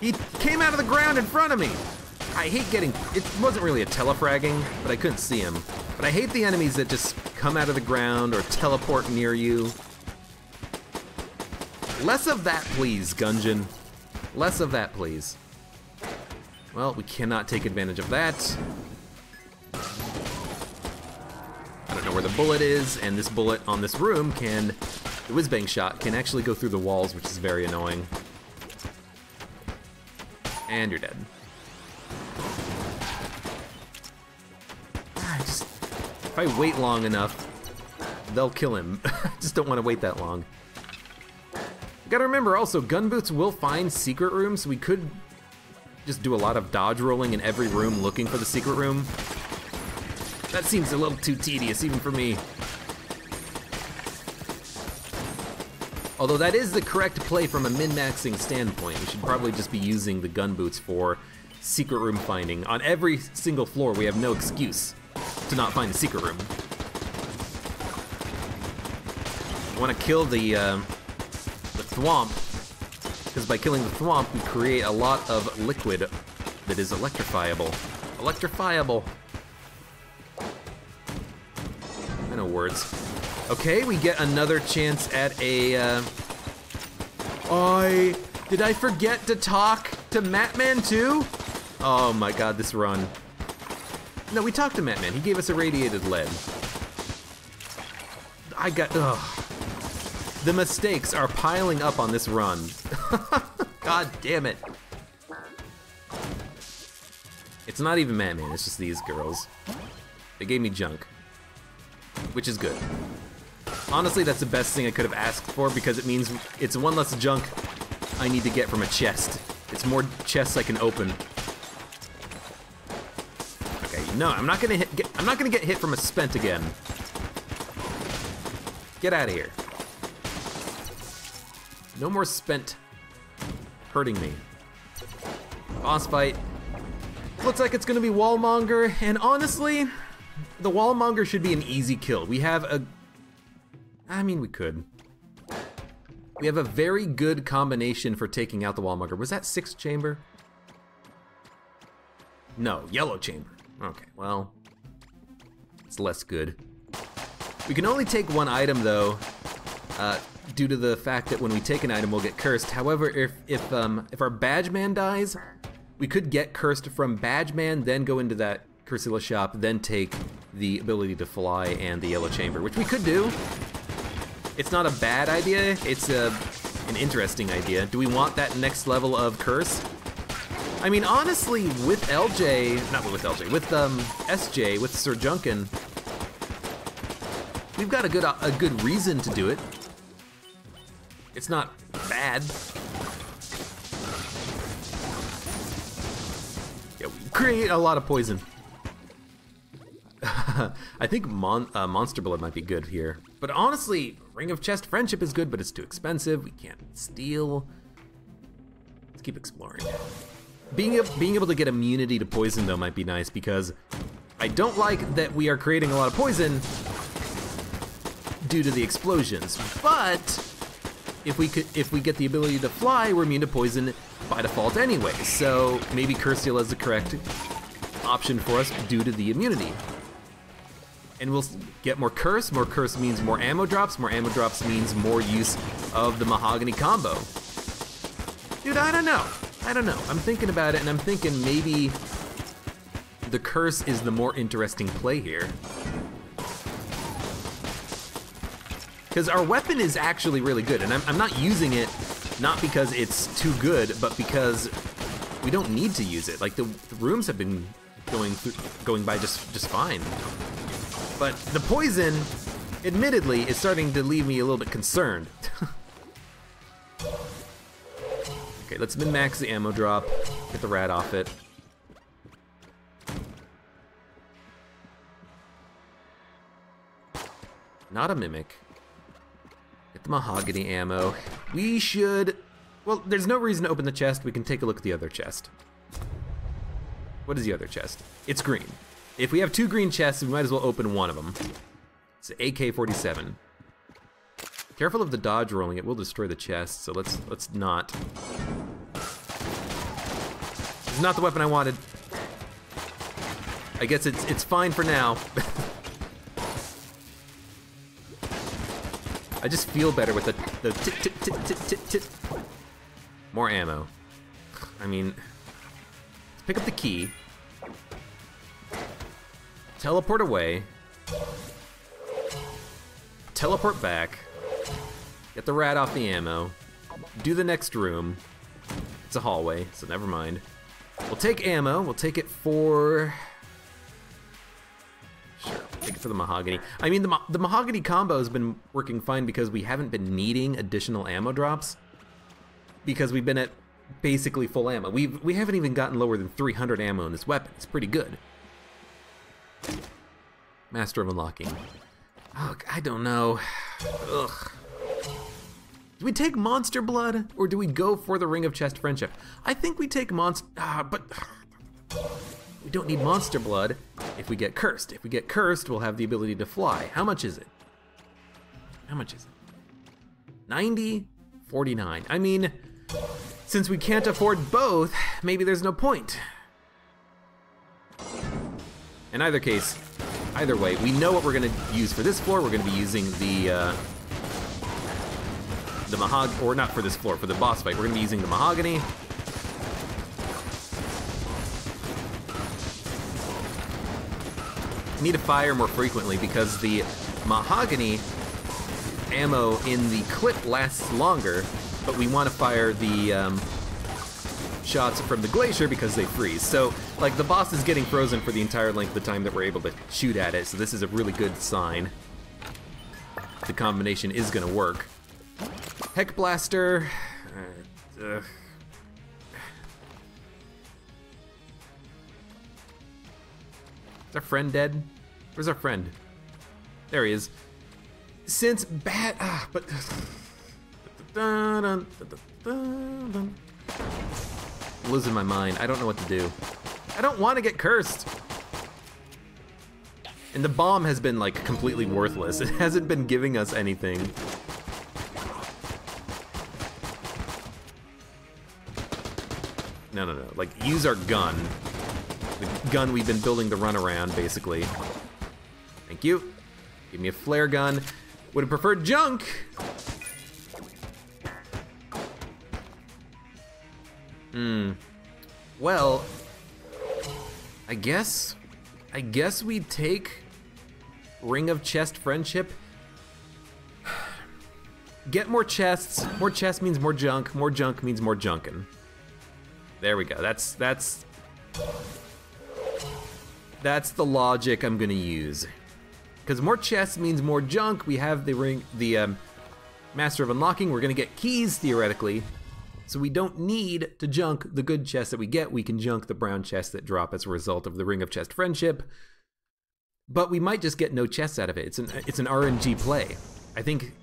He came out of the ground in front of me! I hate getting... It wasn't really a telefragging, but I couldn't see him. But I hate the enemies that just come out of the ground or teleport near you. Less of that, please, Gungeon. Less of that, please. Well, we cannot take advantage of that. I don't know where the bullet is, and this bullet on this room can... The whiz-bang shot can actually go through the walls, which is very annoying. And you're dead. If I wait long enough, they'll kill him. I just don't want to wait that long. You gotta remember also, gun boots will find secret rooms. We could just do a lot of dodge rolling in every room looking for the secret room. That seems a little too tedious, even for me. Although that is the correct play from a min-maxing standpoint. We should probably just be using the gun boots for secret room finding. On every single floor, we have no excuse to not find the secret room. I want to kill the thwomp, because by killing the thwomp, we create a lot of liquid that is electrifiable. Electrifiable. I know words. Okay, we get another chance at a, did I forget to talk to Matman too? Oh my god, this run. No, we talked to Matman. He gave us a radiated lead. The mistakes are piling up on this run. God damn it. It's not even Matman, it's just these girls. They gave me junk, which is good. Honestly, that's the best thing I could have asked for, because it means it's one less junk I need to get from a chest. It's more chests I can open. Okay, no, I'm not gonna get hit from a spent again. Get out of here. No more spent hurting me. Boss fight. Looks like it's gonna be Wallmonger, and honestly, the Wallmonger should be an easy kill. We have a... I mean, we could. We have a very good combination for taking out the Wallmonger. Was that 6th chamber? No, yellow chamber. Okay, well, it's less good. We can only take one item though, due to the fact that when we take an item, we'll get cursed. However, if our badge man dies, we could get cursed from badge man, then go into that Cursilla shop, then take the ability to fly and the yellow chamber, which we could do. It's not a bad idea, it's an interesting idea. Do we want that next level of curse? I mean, honestly, with LJ, not with LJ, with SJ, with Sir Junkin, we've got a good reason to do it. It's not bad. Yeah, we create a lot of poison. I think Monster Blood might be good here. But honestly, Ring of Chest Friendship is good, but it's too expensive. We can't steal. Let's keep exploring. Being able to get immunity to poison, though, might be nice, because I don't like that we are creating a lot of poison due to the explosions. But if we get the ability to fly, we're immune to poison by default anyway. So maybe Cursula is the correct option for us due to the immunity. And we'll get more curse. More curse means more ammo drops. More ammo drops means more use of the mahogany combo. Dude, I don't know. I'm thinking about it, and I'm thinking maybe the curse is the more interesting play here. Because our weapon is actually really good, and I'm not using it not because it's too good, but because we don't need to use it. Like, the rooms have been going by just fine. But the poison, admittedly, is starting to leave me a little bit concerned. Okay, let's min-max the ammo drop, get the rat off it. Not a mimic. Get the mahogany ammo. We should... Well, there's no reason to open the chest. We can take a look at the other chest. What is the other chest? It's green. If we have 2 green chests, we might as well open one of them. It's an AK-47. Careful of the dodge rolling. It will destroy the chest, so let's not. It's not the weapon I wanted. I guess it's fine for now. I just feel better with the tit. More ammo. I mean, let's pick up the key. Teleport away. Teleport back. Get the rat off the ammo. Do the next room. It's a hallway, so never mind. We'll take ammo. We'll take it for... Sure, take it for the mahogany. I mean, the mahogany combo has been working fine because we haven't been needing additional ammo drops. Because we've been at basically full ammo. We haven't even gotten lower than 300 ammo in this weapon. It's pretty good. Master of Unlocking. Oh, I don't know. Ugh. Do we take Monster Blood, or do we go for the Ring of Chest Friendship? I think we take but we don't need Monster Blood if we get cursed. If we get cursed, we'll have the ability to fly. How much is it? How much is it? 90, 49. I mean, since we can't afford both, maybe there's no point. In either case, either way, we know what we're gonna use for this floor. We're gonna be using the mahogany, or not for this floor, for the boss fight. We're gonna be using the mahogany. Need to fire more frequently because the mahogany ammo in the clip lasts longer, but we want to fire the shots from the glacier because they freeze. So, like, the boss is getting frozen for the entire length of the time that we're able to shoot at it, so this is a really good sign. The combination is gonna work. Heck Blaster. Is our friend dead? Where's our friend? There he is. Since but I'm losing my mind. I don't know what to do. I don't want to get cursed. And the bomb has been like completely worthless. It hasn't been giving us anything. No. Like, use our gun. The gun we've been building the run around, basically. Thank you. Give me a flare gun. Would have preferred junk. Well, I guess we take Ring of Chest Friendship. Get more chests. More chests means more junk. More junk means more junkin'. There we go. That's the logic I'm gonna use. Because more chests means more junk. We have the Master of Unlocking. We're gonna get keys theoretically, so we don't need to junk the good chests that we get. We can junk the brown chests that drop as a result of the Ring of Chest Friendship. But we might just get no chests out of it. It's an RNG play. I think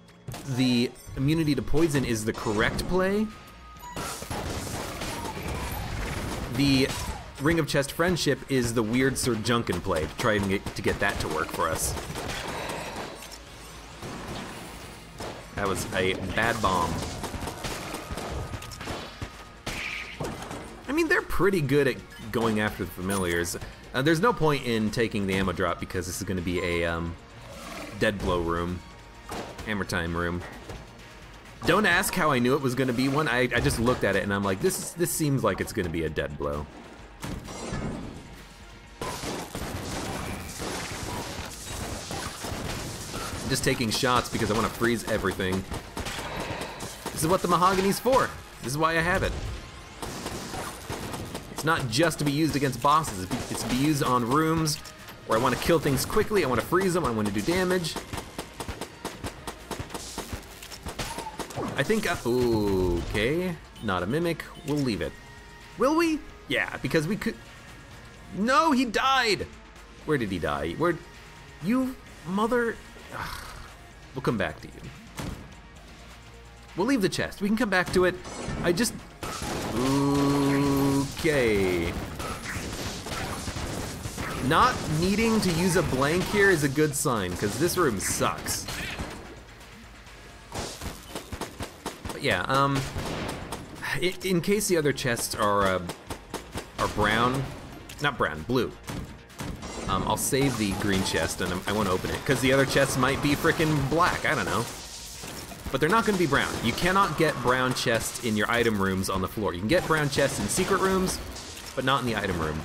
the immunity to poison is the correct play. The Ring of Chest Friendship is the weird Sir Junkin play to try and get that to work for us. That was a bad bomb. I mean, they're pretty good at going after the familiars. There's no point in taking the ammo drop because this is going to be a dead blow room, hammer time room. Don't ask how I knew it was going to be one. I just looked at it and I'm like, this seems like it's going to be a dead blow. I'm just taking shots because I want to freeze everything. This is what the mahogany's for. This is why I have it. It's not just to be used against bosses. It's to be used on rooms where I want to kill things quickly. I want to freeze them. I want to do damage. I think, okay, not a mimic. We'll leave it. Will we? Yeah, because we could. No, he died. Where did he die? Where? You mother. Ugh. We'll come back to you. We'll leave the chest. We can come back to it. I just... Okay. Not needing to use a blank here is a good sign, because this room sucks. But yeah, in case the other chests are brown, not brown, blue. I'll save the green chest, and I want to open it, because the other chests might be frickin' black, I don't know. But they're not going to be brown. You cannot get brown chests in your item rooms on the floor. You can get brown chests in secret rooms, but not in the item room.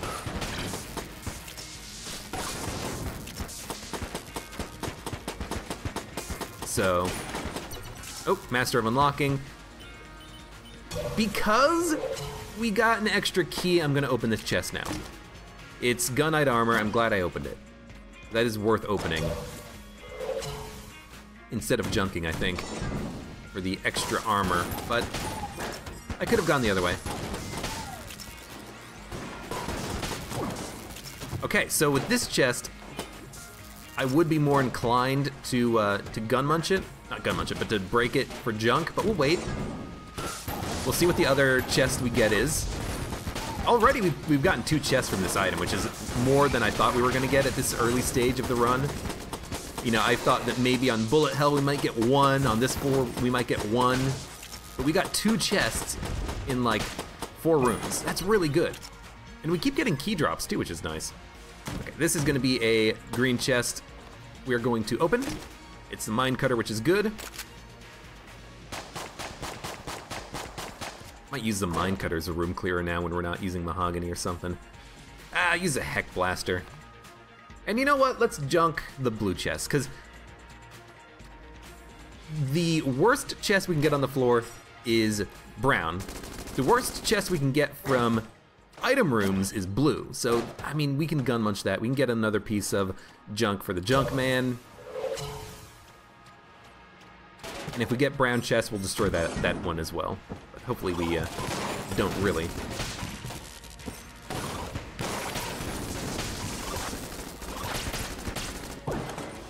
So, oh, Master of Unlocking. Because we got an extra key, I'm gonna open this chest now. It's gunite armor, I'm glad I opened it. That is worth opening. Instead of junking, I think, for the extra armor, but I could have gone the other way. Okay, so with this chest, I would be more inclined to gun munch it. Not gun munch it, but to break it for junk, but we'll wait. We'll see what the other chest we get is. Already we've gotten 2 chests from this item, which is more than I thought we were gonna get at this early stage of the run. You know, I thought that maybe on Bullet Hell we might get 1, on this floor we might get 1, but we got 2 chests in like 4 rooms. That's really good. And we keep getting key drops too, which is nice. Okay, this is gonna be a green chest we're going to open. It's the mine cutter, which is good. Might use the mine cutter as a room clearer now when we're not using mahogany or something. Use a heck blaster. And you know what? Let's junk the blue chest, because the worst chest we can get on the floor is brown. The worst chest we can get from item rooms is blue. So, I mean, we can gun munch that. We can get another piece of junk for the junk man. And if we get brown chest, we'll destroy that one as well. But hopefully we don't really.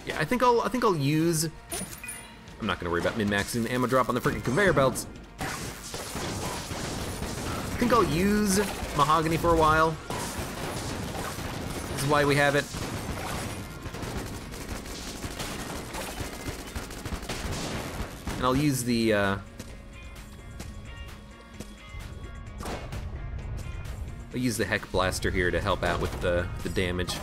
Yeah, I think I'll use. I'm not gonna worry about min-maxing the ammo drop on the freaking conveyor belts. I think I'll use mahogany for a while. This is why we have it. And I'll use the I'll use the heck blaster here to help out with the damage.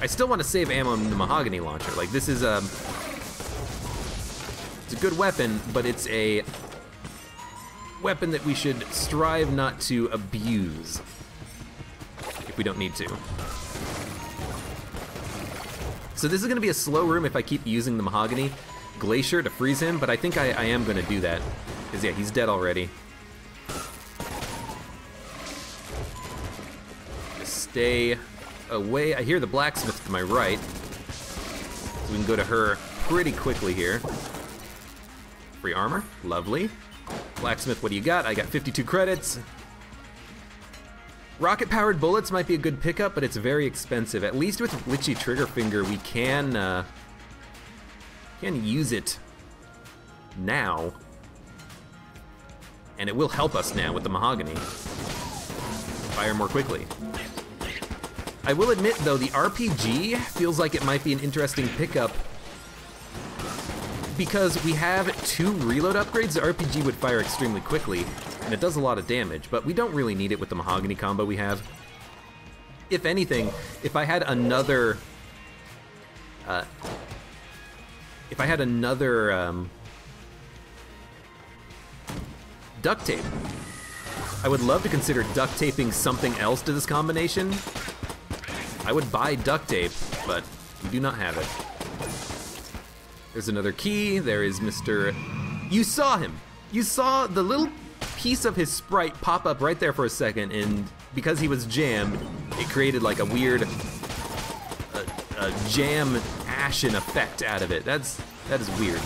I still want to save ammo in the mahogany launcher. Like, this is it's a good weapon, but it's a weapon that we should strive not to abuse if we don't need to. So this is gonna be a slow room if I keep using the mahogany glacier to freeze him, but I think I am gonna do that. Because yeah, he's dead already. Stay away. I hear the blacksmith to my right. So we can go to her pretty quickly here. Free armor, lovely. Blacksmith, what do you got? I got 52 credits. Rocket-powered bullets might be a good pickup, but it's very expensive. At least with Witchy Trigger Finger, we can use it now. And it will help us now with the mahogany. Fire more quickly. I will admit, though, the RPG feels like it might be an interesting pickup because we have 2 reload upgrades. The RPG would fire extremely quickly, and it does a lot of damage, but we don't really need it with the mahogany combo we have. If anything, if I had another duct tape, I would love to consider duct taping something else to this combination. I would buy duct tape, but we do not have it. There's another key. There is Mr. You saw him. You saw the little piece of his sprite pop up right there for a second, and because he was jammed, it created like a weird jam ashen effect out of it. That is weird.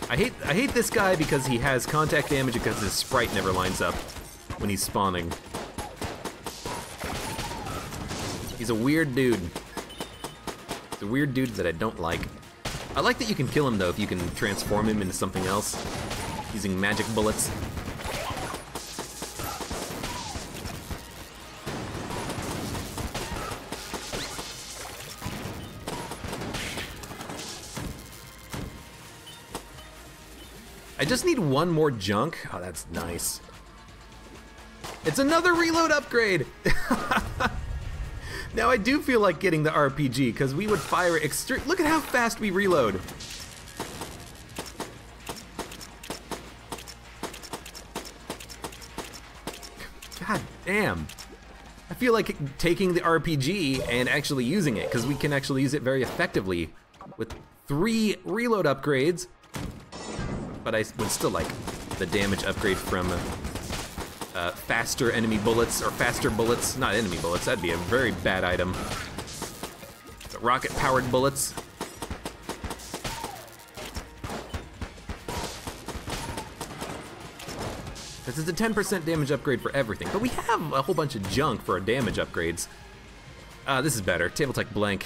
I hate this guy because he has contact damage because his sprite never lines up when he's spawning. He's a weird dude. He's a weird dude that I don't like. I like that you can kill him though if you can transform him into something else using magic bullets. I just need one more junk. Oh, that's nice. It's another reload upgrade! Now I do feel like getting the RPG, because we would fire extreme. Look at how fast we reload. God damn. I feel like taking the RPG and actually using it, because we can actually use it very effectively with 3 reload upgrades. But I would still like the damage upgrade from faster enemy bullets, or faster bullets, not enemy bullets, that'd be a very bad item. The rocket-powered bullets. This is a 10% damage upgrade for everything, but we have a whole bunch of junk for our damage upgrades. This is better, Table Tech Blank.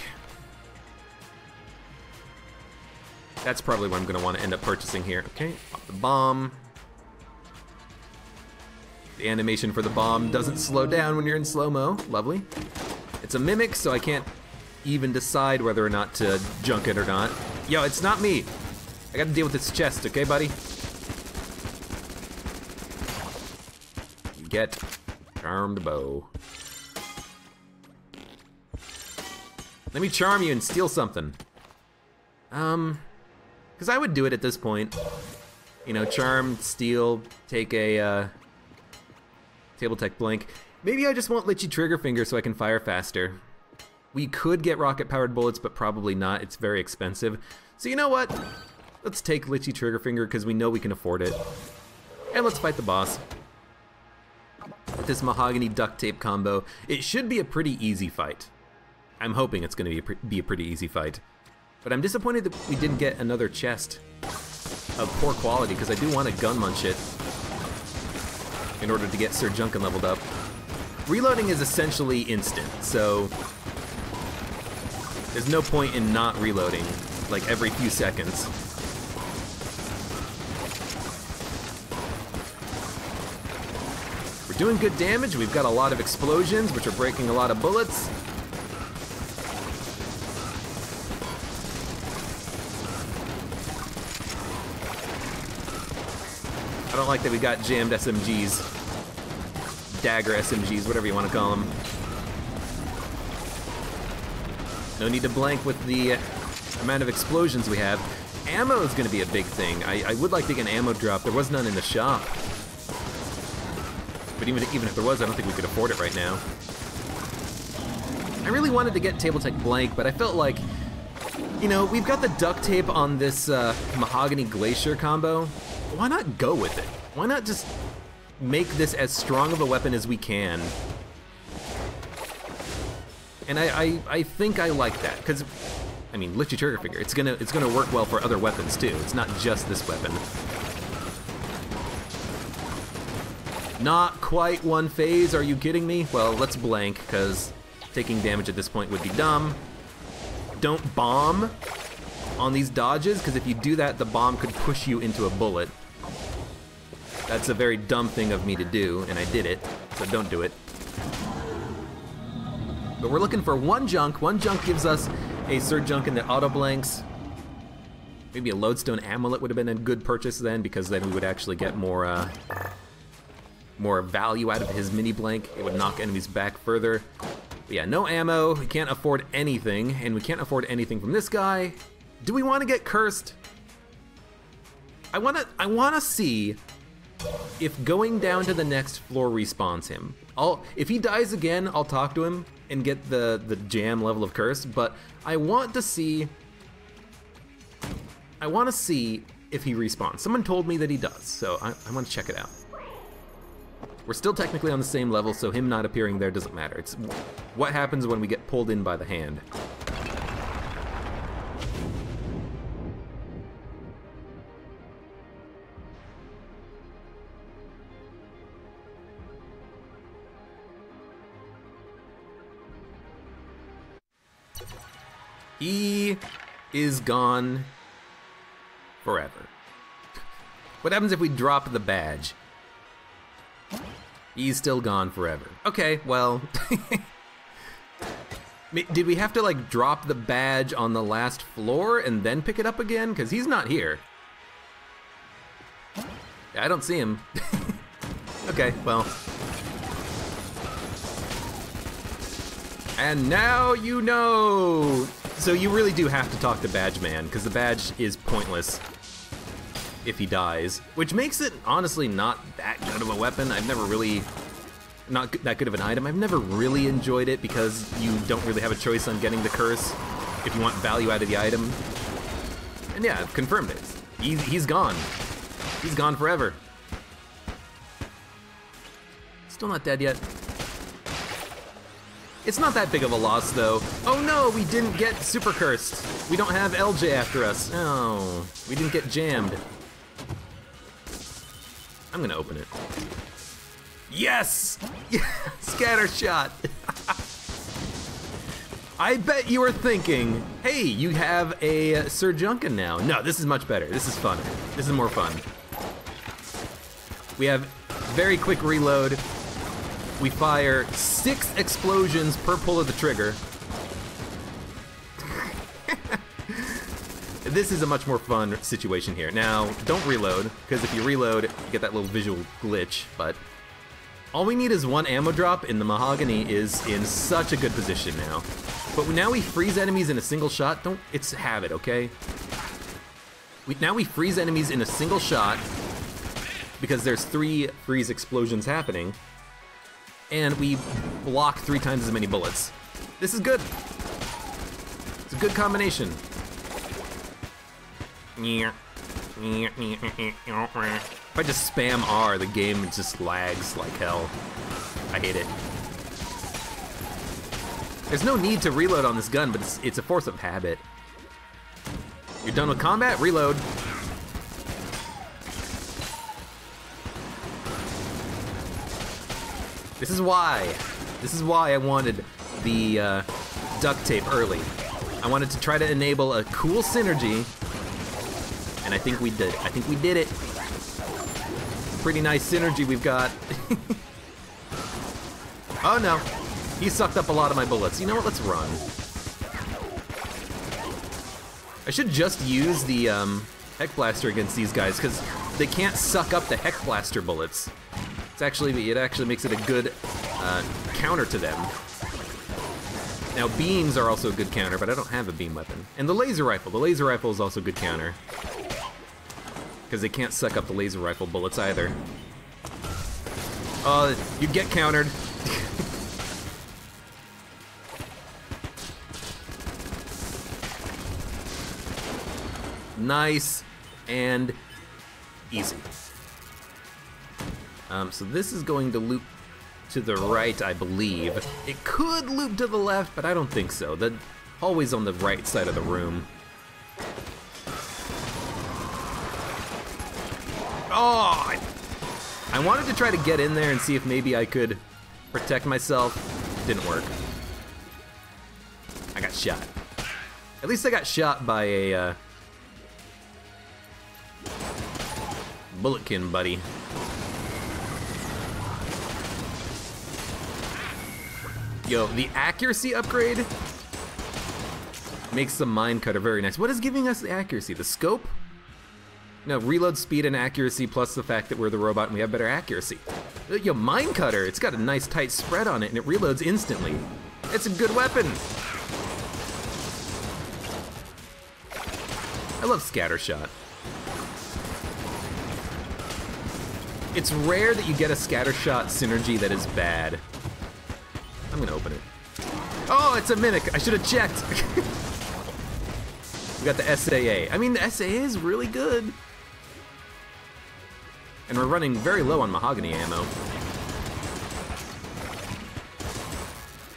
That's probably what I'm gonna wanna end up purchasing here. Okay, pop the bomb. The animation for the bomb doesn't slow down when you're in slow-mo. Lovely. It's a mimic, so I can't even decide whether or not to junk it or not. Yo, it's not me. I gotta deal with this chest, okay, buddy? You get charmed bow. Let me charm you and steal something. Because I would do it at this point. You know, charm, steal, take a, Table Tech Blank. Maybe I just want Litchi Trigger Finger so I can fire faster. We could get rocket-powered bullets, but probably not. It's very expensive. So you know what? Let's take Litchi Trigger Finger because we know we can afford it. And let's fight the boss. With this mahogany duct tape combo, it should be a pretty easy fight. I'm hoping it's going to be a pretty easy fight. But I'm disappointed that we didn't get another chest of poor quality because I do want to gun munch it in order to get Sir Junkin leveled up. Reloading is essentially instant, so there's no point in not reloading, like every few seconds. We're doing good damage, we've got a lot of explosions, which are breaking a lot of bullets. I don't like that we got jammed SMGs. Dagger SMGs, whatever you want to call them. No need to blank with the amount of explosions we have. Ammo is going to be a big thing. I would like to get an ammo drop. There was none in the shop. But even if there was, I don't think we could afford it right now. I really wanted to get Table Tech Blank, but I felt like, you know, we've got the duct tape on this Mahogany Glacier combo. Why not go with it? Why not just make this as strong of a weapon as we can? And I think I like that, because, I mean, Litchi Trigger Finger, it's gonna work well for other weapons too. It's not just this weapon. Not quite one phase, are you kidding me? Well, let's blank, because taking damage at this point would be dumb. Don't bomb on these dodges, because if you do that, the bomb could push you into a bullet. That's a very dumb thing of me to do, and I did it, so don't do it. But we're looking for one junk. One junk gives us a Sir Junkin that auto-blanks. Maybe a Lodestone Amulet would have been a good purchase then, because then we would actually get more value out of his mini-blank. It would knock enemies back further. But yeah, no ammo, we can't afford anything, and we can't afford anything from this guy. Do we want to get cursed? I wanna see if going down to the next floor respawns him. If he dies again, I'll talk to him and get the jam level of curse, but I want to see if he respawns. Someone told me that he does, so I want to check it out. We're still technically on the same level, so him not appearing there doesn't matter. It's what happens when we get pulled in by the hand. is gone forever. What happens if we drop the badge? He's still gone forever. Okay, well... Did we have to, like, drop the badge on the last floor and then pick it up again? Because he's not here. I don't see him. Okay, well. And now you know! So you really do have to talk to Badge Man, because the badge is pointless if he dies. Which makes it, honestly, not that good of a weapon. I've never really... Not that good of an item. I've never really enjoyed it because you don't really have a choice on getting the curse if you want value out of the item. And yeah, I've confirmed it. He's gone. He's gone forever. Still not dead yet. It's not that big of a loss though. Oh no, we didn't get super cursed. We don't have LJ after us. Oh, we didn't get jammed. I'm gonna open it. Yes! Scatter shot! I bet you were thinking, hey, you have a Sir Junkin now. No, this is much better. This is funner. This is more fun. We have very quick reload. We fire 6 explosions per pull of the trigger. This is a much more fun situation here. Now, don't reload, because if you reload, you get that little visual glitch, but all we need is 1 ammo drop, and the Mahogany is in such a good position now. But now we freeze enemies in a single shot. It's habit, okay? Now we freeze enemies in a single shot because there's 3 freeze explosions happening, and we block 3 times as many bullets. This is good. It's a good combination. If I just spam R, the game just lags like hell. I hate it. There's no need to reload on this gun, but it's a force of habit. You're done with combat? Reload. This is why I wanted the duct tape early. I wanted to try to enable a cool synergy, and I think we did. I think we did it. Pretty nice synergy we've got. Oh no, he sucked up a lot of my bullets. You know what, let's run. I should just use the Heck Blaster against these guys, because they can't suck up the Heck Blaster bullets. It actually makes it a good counter to them. Now beams are also a good counter, but I don't have a beam weapon. And the laser rifle is also a good counter, because they can't suck up the laser rifle bullets either. Oh, you get countered. Nice and easy. So this is going to loop to the right, I believe. It could loop to the left, but I don't think so. The hallway's on the right side of the room. Oh! I wanted to try to get in there and see if maybe I could protect myself. Didn't work. I got shot. At least I got shot by a bulletkin buddy. Yo, the accuracy upgrade makes the mine cutter very nice. What is giving us the accuracy? The scope? No, reload speed and accuracy, plus the fact that we're the robot and we have better accuracy. Yo, mine cutter, it's got a nice tight spread on it and it reloads instantly. It's a good weapon. I love scatter shot. It's rare that you get a scatter shot synergy that is bad. I'm gonna open it. Oh, it's a mimic. I should have checked. We got the SAA. I mean, the SAA is really good. And we're running very low on mahogany ammo.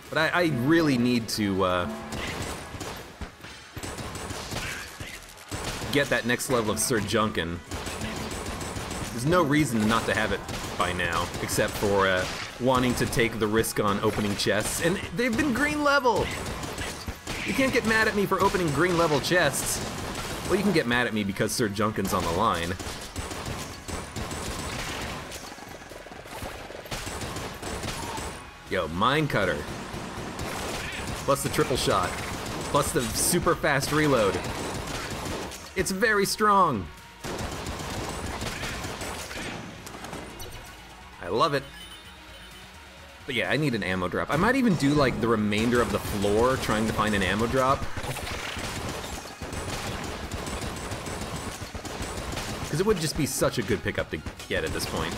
But I really need to get that next level of Sir Junkin. There's no reason not to have it by now, except for wanting to take the risk on opening chests, and they've been green level. You can't get mad at me for opening green level chests. Well, you can get mad at me because Sir Junkin's on the line. Yo, Mine Cutter. Plus the triple shot. Plus the super fast reload. It's very strong. I love it. But yeah, I need an ammo drop. I might even do like the remainder of the floor trying to find an ammo drop. Because it would just be such a good pickup to get at this point.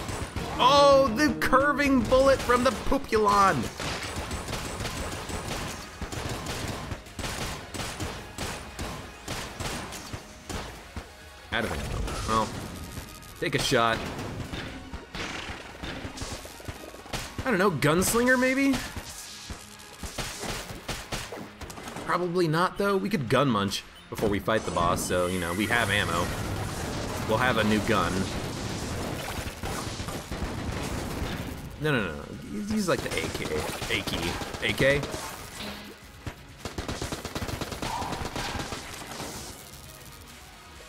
Oh, the curving bullet from the Populon! Out of it. Well, take a shot. I don't know, gunslinger maybe? Probably not though. We could gun munch before we fight the boss, so you know, we have ammo. We'll have a new gun. No. Use like the AK.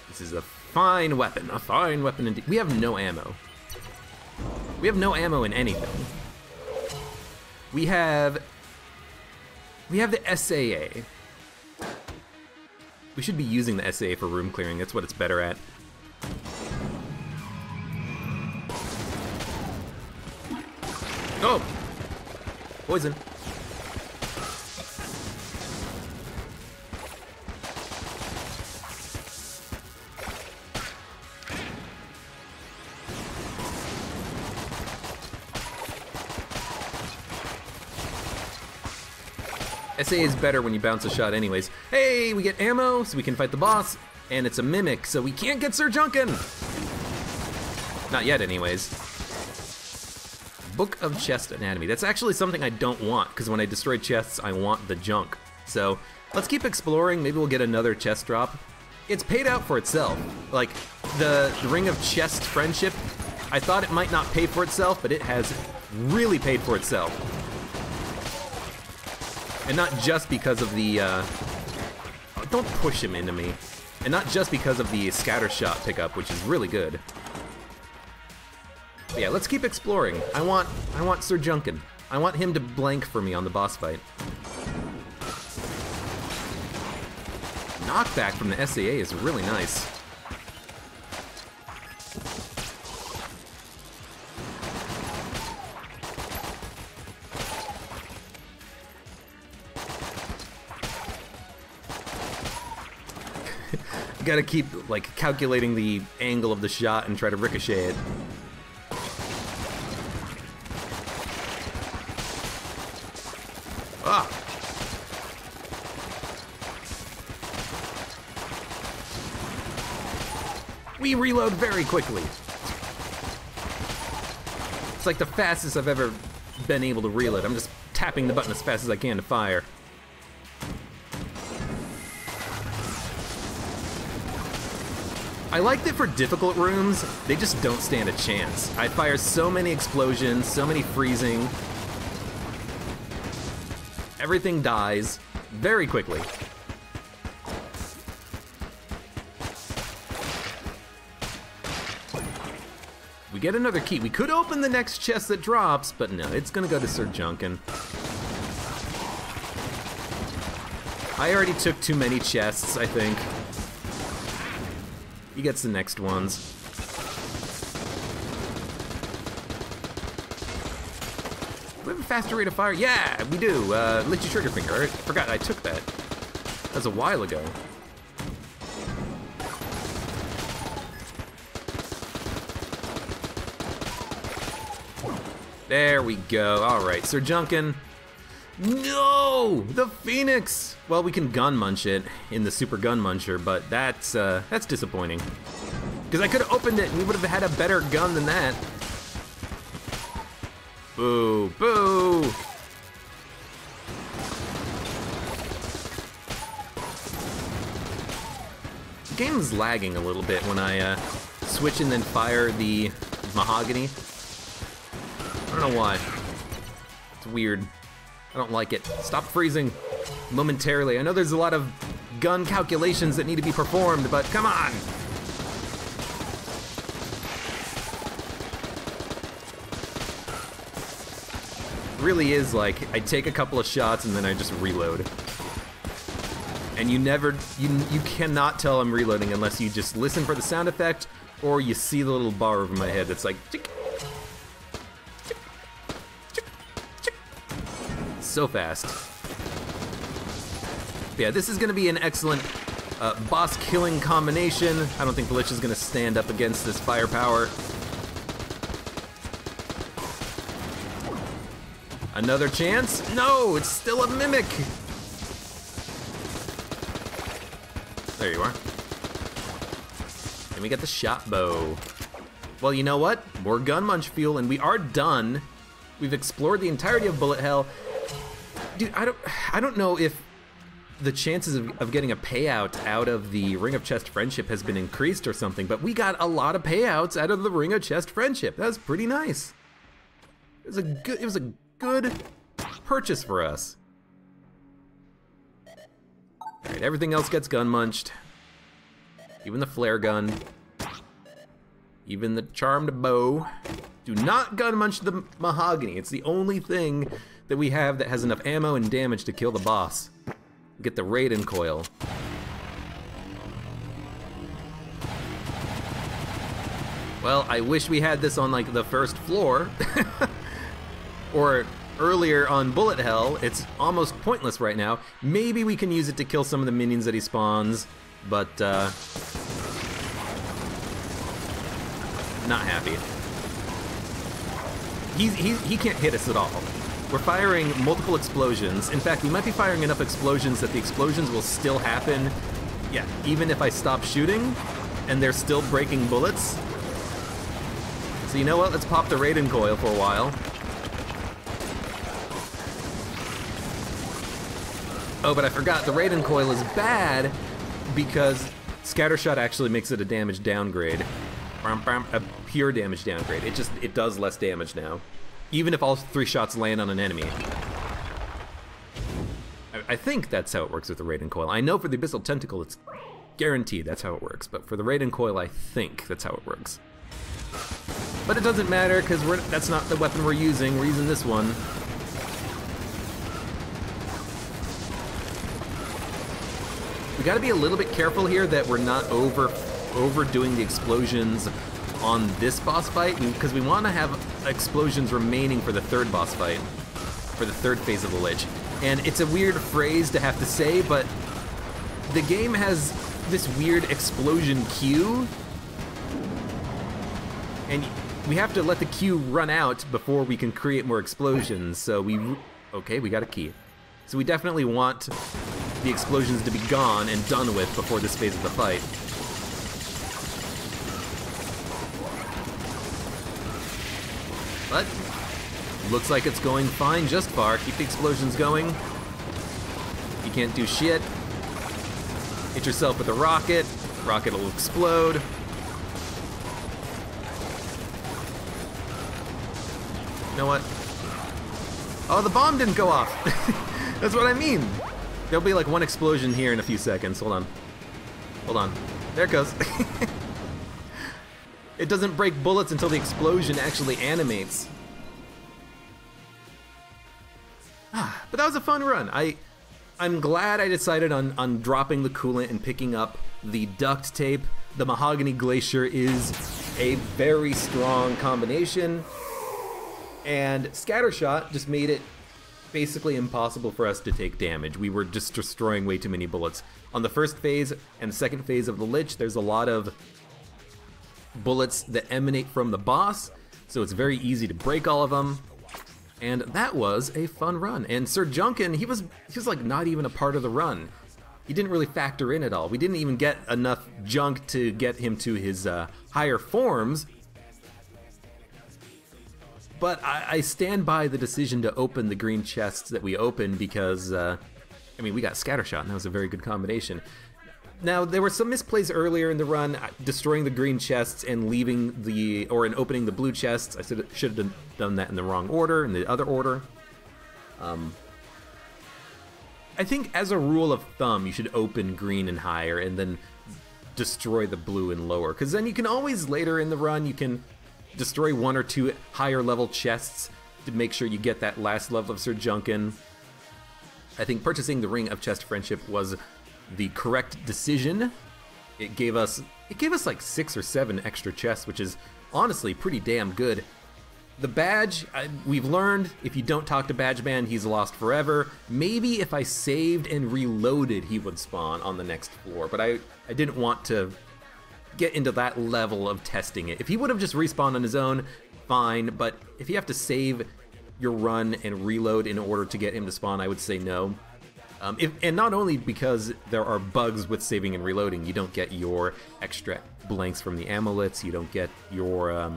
This is a fine weapon indeed. We have no ammo. We have no ammo in anything. We have the SAA. We should be using the SAA for room clearing. That's what it's better at. Oh! Poison. SA is better when you bounce a shot anyways. Hey, we get ammo, so we can fight the boss, and it's a mimic, so we can't get Sir Junkin! Not yet, anyways. Book of Chest Anatomy. That's actually something I don't want, because when I destroy chests, I want the junk. So, let's keep exploring, maybe we'll get another chest drop. It's paid out for itself. Like, the Ring of Chest Friendship, I thought it might not pay for itself, but it has really paid for itself. And not just because of the, don't push him into me. And not just because of the scatter shot pickup, which is really good. But yeah, let's keep exploring. I want Sir Junkin. I want him to blank for me on the boss fight. Knockback from the SAA is really nice. You gotta keep, like, calculating the angle of the shot and try to ricochet it. Ah! We reload very quickly. It's like the fastest I've ever been able to reload. I'm just tapping the button as fast as I can to fire. I like that for difficult rooms, they just don't stand a chance. I fire so many explosions, so many freezing. Everything dies very quickly. We get another key. We could open the next chest that drops, but no, it's gonna go to Sir Junkin. I already took too many chests, I think. He gets the next ones. Do we have a faster rate of fire? Yeah, we do. Let you trigger finger. I forgot I took that. That was a while ago. There we go. All right, Sir Junkin. No! The Phoenix! Well, we can gun munch it in the Super Gun Muncher, but that's disappointing. Because I could have opened it and we would have had a better gun than that. Boo! Boo! The game's lagging a little bit when I switch and then fire the mahogany. I don't know why. It's weird. I don't like it. Stop freezing momentarily. I know there's a lot of gun calculations that need to be performed, but come on. It really is like, I take a couple of shots and then I just reload. And you cannot tell I'm reloading unless you just listen for the sound effect or you see the little bar over my head that's like, chick, chick, chick, chick. So fast. Yeah, this is gonna be an excellent boss killing combination. I don't think the Lich is gonna stand up against this firepower. Another chance? No, it's still a mimic. There you are. And we got the shot bow. Well, you know what? More gun munch fuel, and we are done. We've explored the entirety of Bullet Hell. Dude, I don't know if the chances of getting a payout out of the Ring of Chest Friendship has been increased or something, but we got a lot of payouts out of the Ring of Chest Friendship. That was pretty nice. It was a good purchase for us. Alright, everything else gets gun munched. Even the flare gun. Even the charmed bow. Do not gun munch the mahogany. It's the only thing that we have that has enough ammo and damage to kill the boss. Get the Raiden coil. Well, I wish we had this on like the first floor. Or earlier on Bullet Hell. It's almost pointless right now. Maybe we can use it to kill some of the minions that he spawns, but not happy. He can't hit us at all. We're firing multiple explosions. In fact, we might be firing enough explosions that the explosions will still happen. Yeah, even if I stop shooting and they're still breaking bullets. So you know what? Let's pop the Raiden coil for a while. Oh, but I forgot, the Raiden coil is bad because Scattershot actually makes it a damage downgrade. A pure damage downgrade. It does less damage now. Even if all 3 shots land on an enemy. I think that's how it works with the Raiden coil. I know for the Abyssal Tentacle it's guaranteed that's how it works, but for the Raiden coil I think that's how it works. But it doesn't matter because that's not the weapon we're using. We're using this one. We gotta be a little bit careful here that we're not overdoing the explosions on this boss fight, because we want to have explosions remaining for the third boss fight, for the third phase of the Lich. And it's a weird phrase to have to say, but the game has this weird explosion queue, and we have to let the queue run out before we can create more explosions. So okay, we got a key. So we definitely want the explosions to be gone and done with before this phase of the fight. But looks like it's going fine just far. Keep the explosions going. You can't do shit. Hit yourself with a rocket. Rocket will explode. You know what? Oh, the bomb didn't go off. That's what I mean. There'll be like one explosion here in a few seconds. Hold on. Hold on. There it goes. It doesn't break bullets until the explosion actually animates. But that was a fun run. I'm glad I decided on dropping the coolant and picking up the duct tape. The Mahogany Glacier is a very strong combination. And Scattershot just made it basically impossible for us to take damage. We were just destroying way too many bullets. On the first phase and second phase of the Lich, there's a lot of bullets that emanate from the boss, so it's very easy to break all of them. And that was a fun run. And Sir Junkin, he was like not even a part of the run. He didn't really factor in at all. We didn't even get enough junk to get him to his higher forms. But I stand by the decision to open the green chests that we opened because, I mean, we got Scattershot, and that was a very good combination. Now, there were some misplays earlier in the run, destroying the green chests and leaving and opening the blue chests. I should have done that in the wrong order, in the other order. I think as a rule of thumb, you should open green and higher and then destroy the blue and lower, because then you can always later in the run, you can destroy 1 or 2 higher level chests to make sure you get that last level of Sir Junkin. I think purchasing the Ring of Chest Friendship was the correct decision. It gave us like 6 or 7 extra chests, which is honestly pretty damn good. The badge, we've learned if you don't talk to Badge Man, he's lost forever. Maybe if I saved and reloaded, he would spawn on the next floor, but I didn't want to get into that level of testing it. If he would have just respawned on his own, fine, but if you have to save your run and reload in order to get him to spawn, I would say no. And not only because there are bugs with saving and reloading, you don't get your extra blanks from the amulets, you don't get your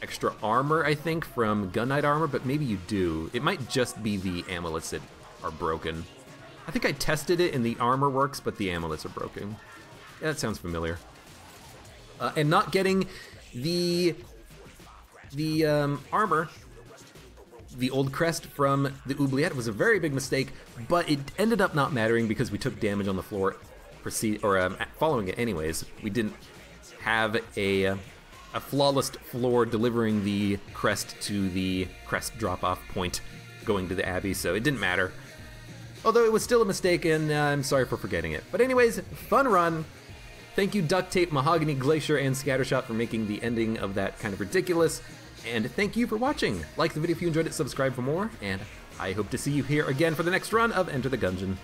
extra armor, I think, from Gun Knight armor, but maybe you do. It might just be the amulets that are broken. I think I tested it and the armor works, but the amulets are broken. Yeah, that sounds familiar. And not getting the armor, the old crest from the oubliette, was a very big mistake, but it ended up not mattering because we took damage on the floor following it anyways. We didn't have a flawless floor delivering the crest to the crest drop-off point going to the Abbey, so it didn't matter. Although it was still a mistake, and I'm sorry for forgetting it. But anyways, fun run. Thank you Duct Tape, Mahogany, Glacier, and Scattershot for making the ending of that kind of ridiculous. And thank you for watching. Like the video if you enjoyed it, subscribe for more, and I hope to see you here again for the next run of Enter the Gungeon.